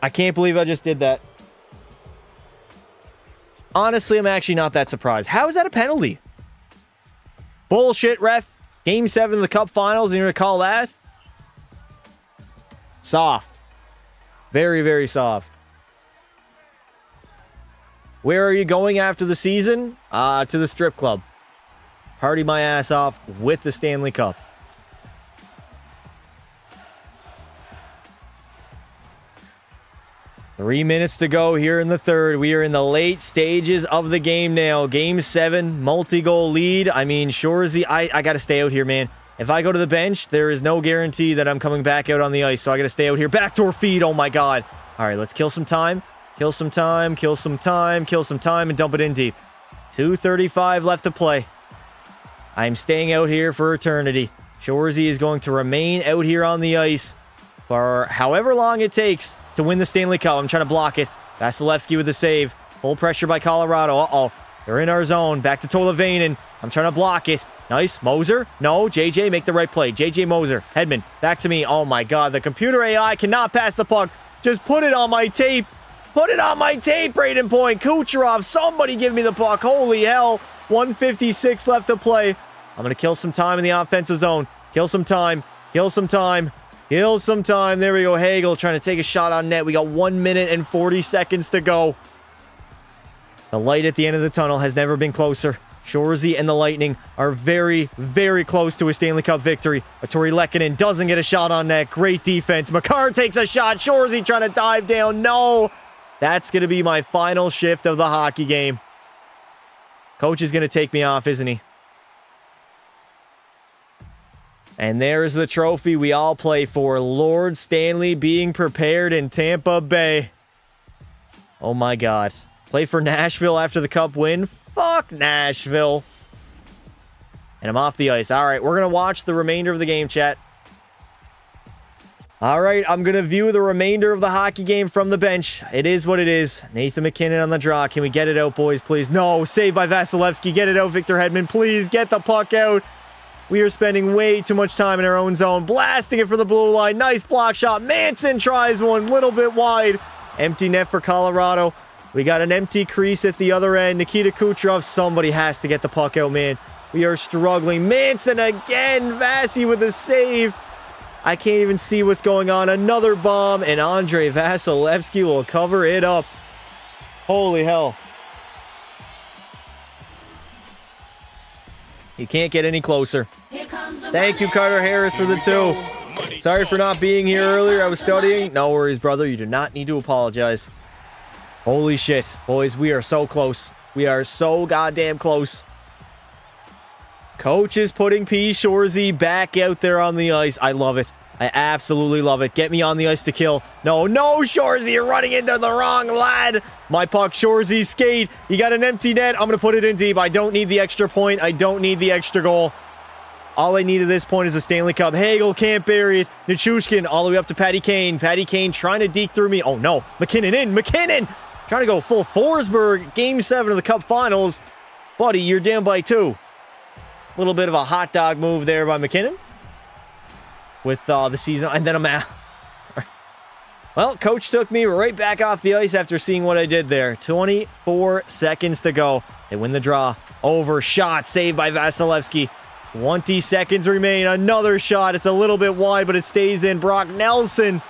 Speaker 1: I can't believe I just did that. Honestly, I'm actually not that surprised. How is that a penalty? Bullshit, ref. Game 7 of the Cup Finals, and you're going to call that? Soft. Very, very soft. Where are you going after the season? To the strip club. Party my ass off with the Stanley Cup. Three minutes to go here in the third. We are in the late stages of the game now. Game 7, multi-goal lead. I mean, Shoresy, I got to stay out here, man. If I go to the bench, there is no guarantee that I'm coming back out on the ice, so I got to stay out here. Backdoor feed, oh my God. All right, let's kill some time. Kill some time, kill some time, kill some time, and dump it in deep. 2:35 left to play. I'm staying out here for eternity. Shoresy is going to remain out here on the ice for however long it takes to win the Stanley Cup. I'm trying to block it. Vasilevsky with the save. Full pressure by Colorado. Uh-oh. They're in our zone. Back to Tolavainen. I'm trying to block it. Nice. Moser. No. JJ, make the right play. JJ Moser. Hedman. Back to me. Oh, my God. The computer AI cannot pass the puck. Just put it on my tape. Put it on my tape, Braden Point. Kucherov. Somebody give me the puck. Holy hell. 1:56 left to play. I'm going to kill some time in the offensive zone. Kill some time. Kill some time. Kill some time. There we go. Hagel trying to take a shot on net. We got 1 minute and 40 seconds to go. The light at the end of the tunnel has never been closer. Shoresy and the Lightning are very, very close to a Stanley Cup victory. Artturi Lehkonen doesn't get a shot on net. Great defense. Makar takes a shot. Shoresy trying to dive down. No. That's going to be my final shift of the hockey game. Coach is going to take me off, isn't he? And there's the trophy we all play for. Lord Stanley being prepared in Tampa Bay. Oh my God. Play for Nashville after the Cup win? Fuck Nashville. And I'm off the ice. All right, we're going to watch the remainder of the game, chat. All right, I'm going to view the remainder of the hockey game from the bench. It is what it is. Nathan McKinnon on the draw. Can we get it out, boys, please? No, saved by Vasilevsky. Get it out, Victor Hedman. Please get the puck out. We are spending way too much time in our own zone. Blasting it for the blue line. Nice block shot. Manson tries one. Little bit wide. Empty net for Colorado. We got an empty crease at the other end. Nikita Kucherov. Somebody has to get the puck out, man. We are struggling. Manson again. Vasi with a save. I can't even see what's going on. Another bomb. And Andrei Vasilevsky will cover it up. Holy hell. You can't get any closer.
Speaker 2: Here comes the
Speaker 1: Thank you, Carter Harris, for the 2. Sorry for not being here earlier. I was studying. No worries, brother. You do not need to apologize. Holy shit. Boys, we are so close. We are so goddamn close. Coach is putting Shoresy back out there on the ice. I love it. I absolutely love it. Get me on the ice to kill. No, Shoresy, you're running into the wrong lad. My puck, Shoresy, skate. You got an empty net. I'm going to put it in deep. I don't need the extra point. I don't need the extra goal. All I need at this point is a Stanley Cup. Hagel can't bury it. Nichushkin all the way up to Patty Kane. Patty Kane trying to deke through me. Oh, no. McKinnon in. McKinnon trying to go full Forsberg. Game 7 of the Cup Finals. Buddy, you're down by 2. A little bit of a hot dog move there by McKinnon. With the season, and then I'm out. Well, coach took me right back off the ice after seeing what I did there. 24 seconds to go. They win the draw. Over shot, saved by Vasilevsky. 20 seconds remain. Another shot. It's a little bit wide, but it stays in. Brock Nelson.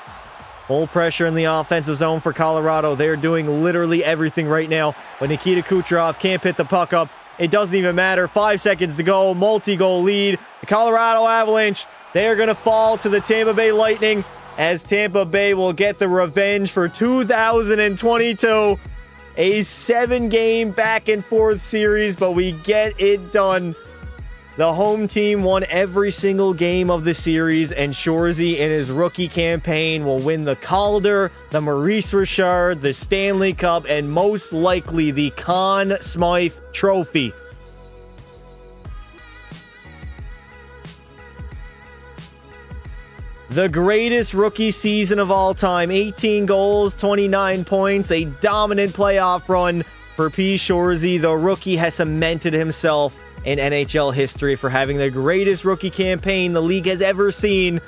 Speaker 1: Full pressure in the offensive zone for Colorado. They're doing literally everything right now. But Nikita Kucherov can't hit the puck up. It doesn't even matter. 5 seconds to go. Multi-goal lead. The Colorado Avalanche, they are going to fall to the Tampa Bay Lightning as Tampa Bay will get the revenge for 2022. A 7-game back-and-forth series, but we get it done. The home team won every single game of the series, and Shoresy in his rookie campaign will win the Calder, the Maurice Richard, the Stanley Cup, and most likely the Conn Smythe Trophy. The greatest rookie season of all time. 18 goals, 29 points, a dominant playoff run for Shoresy. The rookie has cemented himself in NHL history for having the greatest rookie campaign the league has ever seen.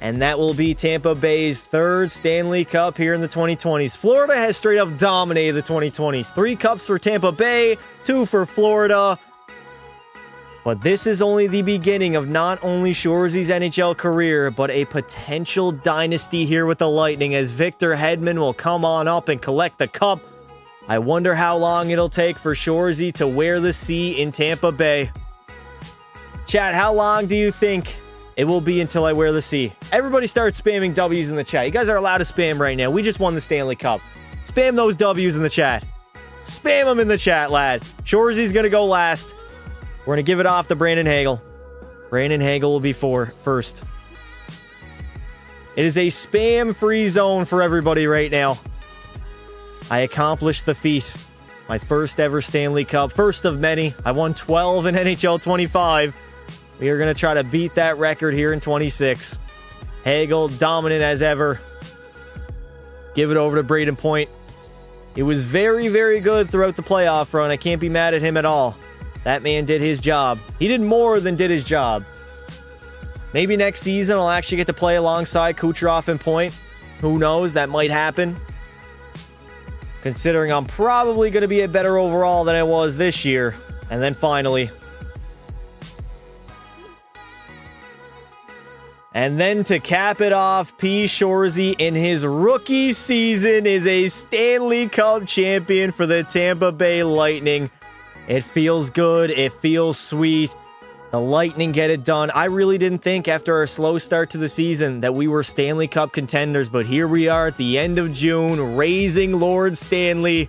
Speaker 1: And that will be Tampa Bay's 3rd Stanley Cup here in the 2020s. Florida has straight up dominated the 2020s. 3 cups for Tampa Bay, 2 for Florida. But this is only the beginning of not only Shoresy's NHL career, but a potential dynasty here with the Lightning as Victor Hedman will come on up and collect the cup. I wonder how long it'll take for Shoresy to wear the C in Tampa Bay. Chat, how long do you think it will be until I wear the C? Everybody start spamming W's in the chat. You guys are allowed to spam right now. We just won the Stanley Cup. Spam those W's in the chat. Spam them in the chat, lad. Shoresy's going to go last. We're going to give it off to Brandon Hagel. Brandon Hagel will be first. It is a spam-free zone for everybody right now. I accomplished the feat. My first ever Stanley Cup. First of many. I won 12 in NHL 25. We are going to try to beat that record here in 26. Hagel, dominant as ever. Give it over to Braden Point. It was very, very good throughout the playoff run. I can't be mad at him at all. That man did his job. He did more than did his job. Maybe next season I'll actually get to play alongside Kucherov and Point. Who knows? That might happen. Considering I'm probably going to be a better overall than I was this year. And then finally. And then to cap it off, Shoresy in his rookie season is a Stanley Cup champion for the Tampa Bay Lightning. It feels good. It feels sweet. The Lightning get it done. I really didn't think after our slow start to the season that we were Stanley Cup contenders, but here we are at the end of June, raising Lord Stanley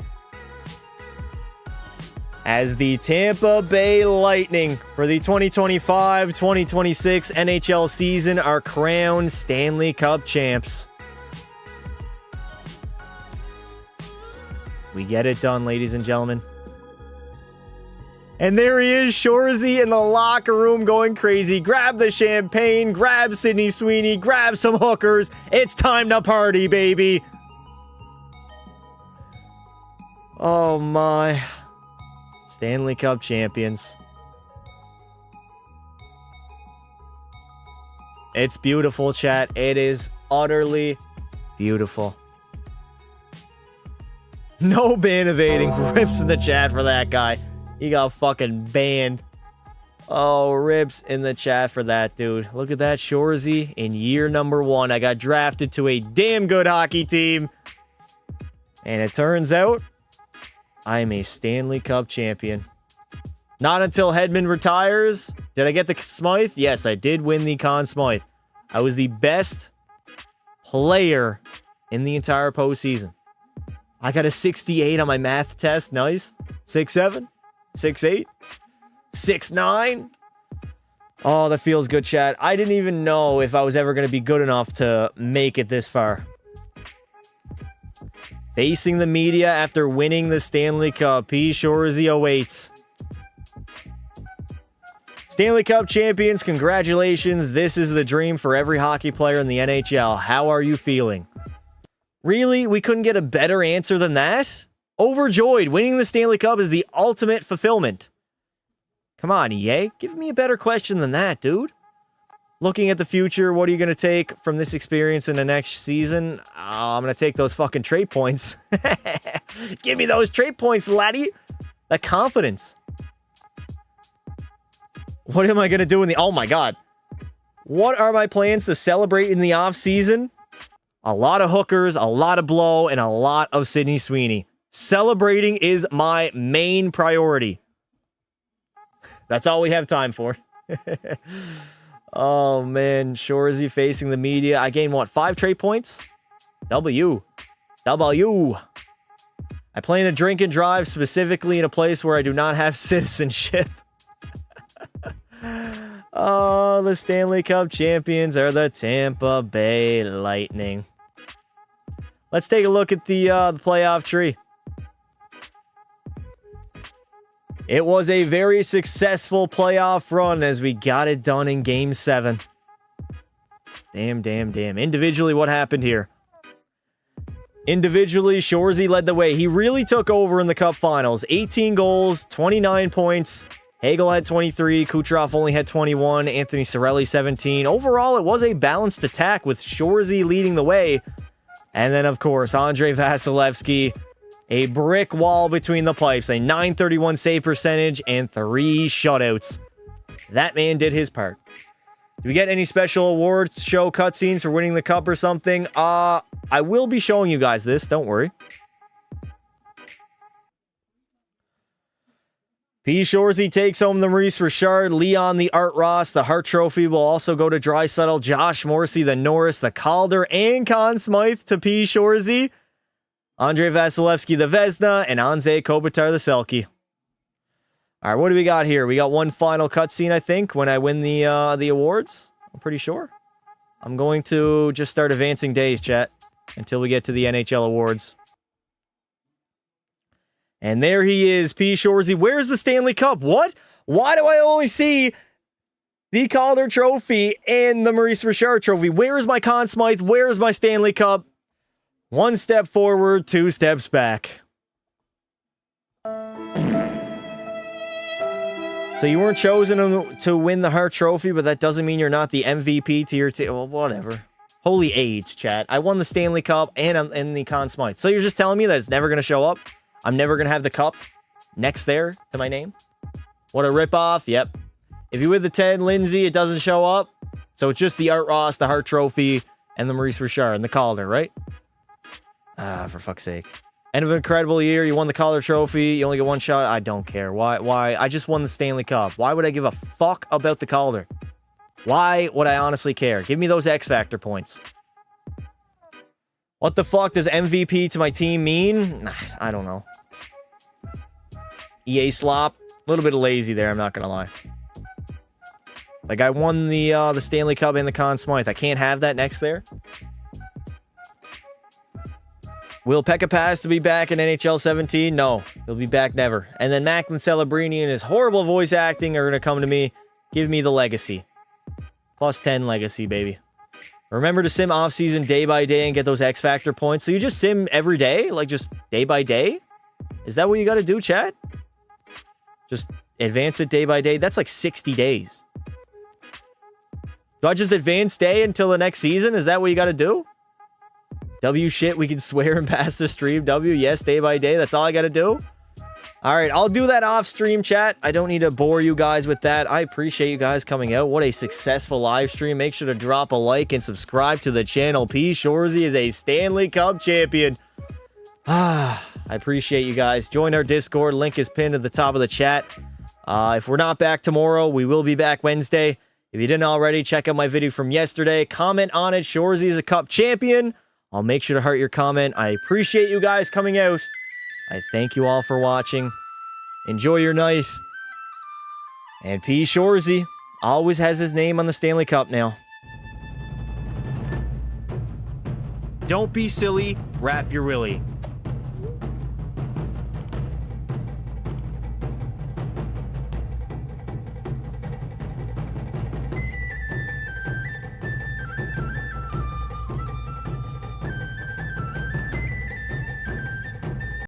Speaker 1: as the Tampa Bay Lightning for the 2025-2026 NHL season are crowned Stanley Cup champs. We get it done, ladies and gentlemen. And there he is, Shoresy in the locker room going crazy. Grab the champagne, grab Sidney Sweeney, grab some hookers. It's time to party, baby. Oh my. Stanley Cup champions. It's beautiful, chat. It is utterly beautiful. No ban evading. Rips in the chat for that guy. He got fucking banned. Oh, rips in the chat for that, dude. Look at that, Shoresy in year number 1. I got drafted to a damn good hockey team. And it turns out, I'm a Stanley Cup champion. Not until Hedman retires. Did I get the Smythe? Yes, I did win the Conn Smythe. I was the best player in the entire postseason. I got a 68 on my math test. Nice. 6'7", 6'8", 6'9". Oh, that feels good, chat. I didn't even know if I was ever going to be good enough to make it this far. Facing the media after winning the Stanley Cup. P. Shoresy awaits. Stanley Cup champions, congratulations. This is the dream for every hockey player in the NHL. How are you feeling? Really? We couldn't get a better answer than that? Overjoyed. Winning the Stanley Cup is the ultimate fulfillment. Come on, EA. Give me a better question than that, dude. Looking at the future, what are you going to take from this experience in the next season? I'm going to take those fucking trait points. Give me those trait points, laddie. That confidence. What am I going to do in the... Oh, my God. What are my plans to celebrate in the off-season? A lot of hookers, a lot of blow, and a lot of Sydney Sweeney. Celebrating is my main priority. That's all we have time for. Oh, man. Shoresy facing the media. I gained, what, 5 trait points? W. I plan to drink and drive specifically in a place where I do not have citizenship. Oh, the Stanley Cup champions are the Tampa Bay Lightning. Let's take a look at the playoff tree. It was a very successful playoff run as we got it done in Game 7. Damn. Individually, what happened here? Individually, Shoresy led the way. He really took over in the Cup Finals. 18 goals, 29 points. Hagel had 23. Kucherov only had 21. Anthony Cirelli, 17. Overall, it was a balanced attack with Shoresy leading the way. And then, of course, Andrei Vasilevsky, a brick wall between the pipes, a .931 save percentage, and 3 shutouts. That man did his part. Do we get any special awards show cutscenes for winning the cup or something? I will be showing you guys this. Don't worry. P. Shoresy takes home the Maurice Richard, Leon the Art Ross. The Hart Trophy will also go to Draisaitl, Josh Morrissey, the Norris, the Calder, and Conn Smythe to P. Shoresy. Andrei Vasilevsky, the Vezina, and Anze Kopitar, the Selke. All right, what do we got here? We got one final cutscene, I think, when I win the awards. I'm pretty sure. I'm going to just start advancing days, chat, until we get to the NHL awards. And there he is, P. Shoresy. Where's the Stanley Cup? What? Why do I only see the Calder Trophy and the Maurice Richard Trophy? Where is my Conn Smythe? Where is my Stanley Cup? 1 step forward, 2 steps back. So you weren't chosen to win the Hart Trophy, but that doesn't mean you're not the MVP to your team. Well, whatever. Holy AIDS, chat. I won the Stanley Cup and the Conn Smythe. So you're just telling me that it's never going to show up? I'm never going to have the cup next there to my name? What a ripoff. Yep. If you win the Ted Lindsay, it doesn't show up. So it's just the Art Ross, the Hart Trophy, and the Maurice Richard, and the Calder, right? For fuck's sake. End of an incredible year. You won the Calder Trophy. You only get 1 shot. I don't care. Why? I just won the Stanley Cup. Why would I give a fuck about the Calder? Why would I honestly care? Give me those X Factor points. What the fuck does MVP to my team mean? I don't know. EA slop. A little bit lazy there, I'm not gonna lie. Like, I won the Stanley Cup and the Conn Smythe. I can't have that next there. Will Pekka Pass to be back in NHL 17? No, he'll be back never. And then Macklin Celebrini and his horrible voice acting are gonna come to me. Give me the legacy. Plus 10 legacy, baby. Remember to sim off-season day by day and get those X Factor points. So you just sim every day? Like, just day by day? Is that what you gotta do, chat? Just advance it day by day? That's like 60 days. Do I just advance day until the next season? Is that what you gotta do? W shit, we can swear and pass the stream. W, yes, day by day. That's all I gotta do? All right, I'll do that off stream, chat. I don't need to bore you guys with that. I appreciate you guys coming out. What a successful live stream. Make sure to drop a like and subscribe to the channel. P. Shoresy is a Stanley Cup champion. I appreciate you guys. Join our Discord. Link is pinned at the top of the chat. If we're not back tomorrow, we will be back Wednesday. If you didn't already, check out my video from yesterday. Comment on it. Shoresy is a cup champion. I'll make sure to heart your comment. I appreciate you guys coming out. I thank you all for watching. Enjoy your night. And P. Shoresy always has his name on the Stanley Cup now. Don't be silly. Wrap your willy.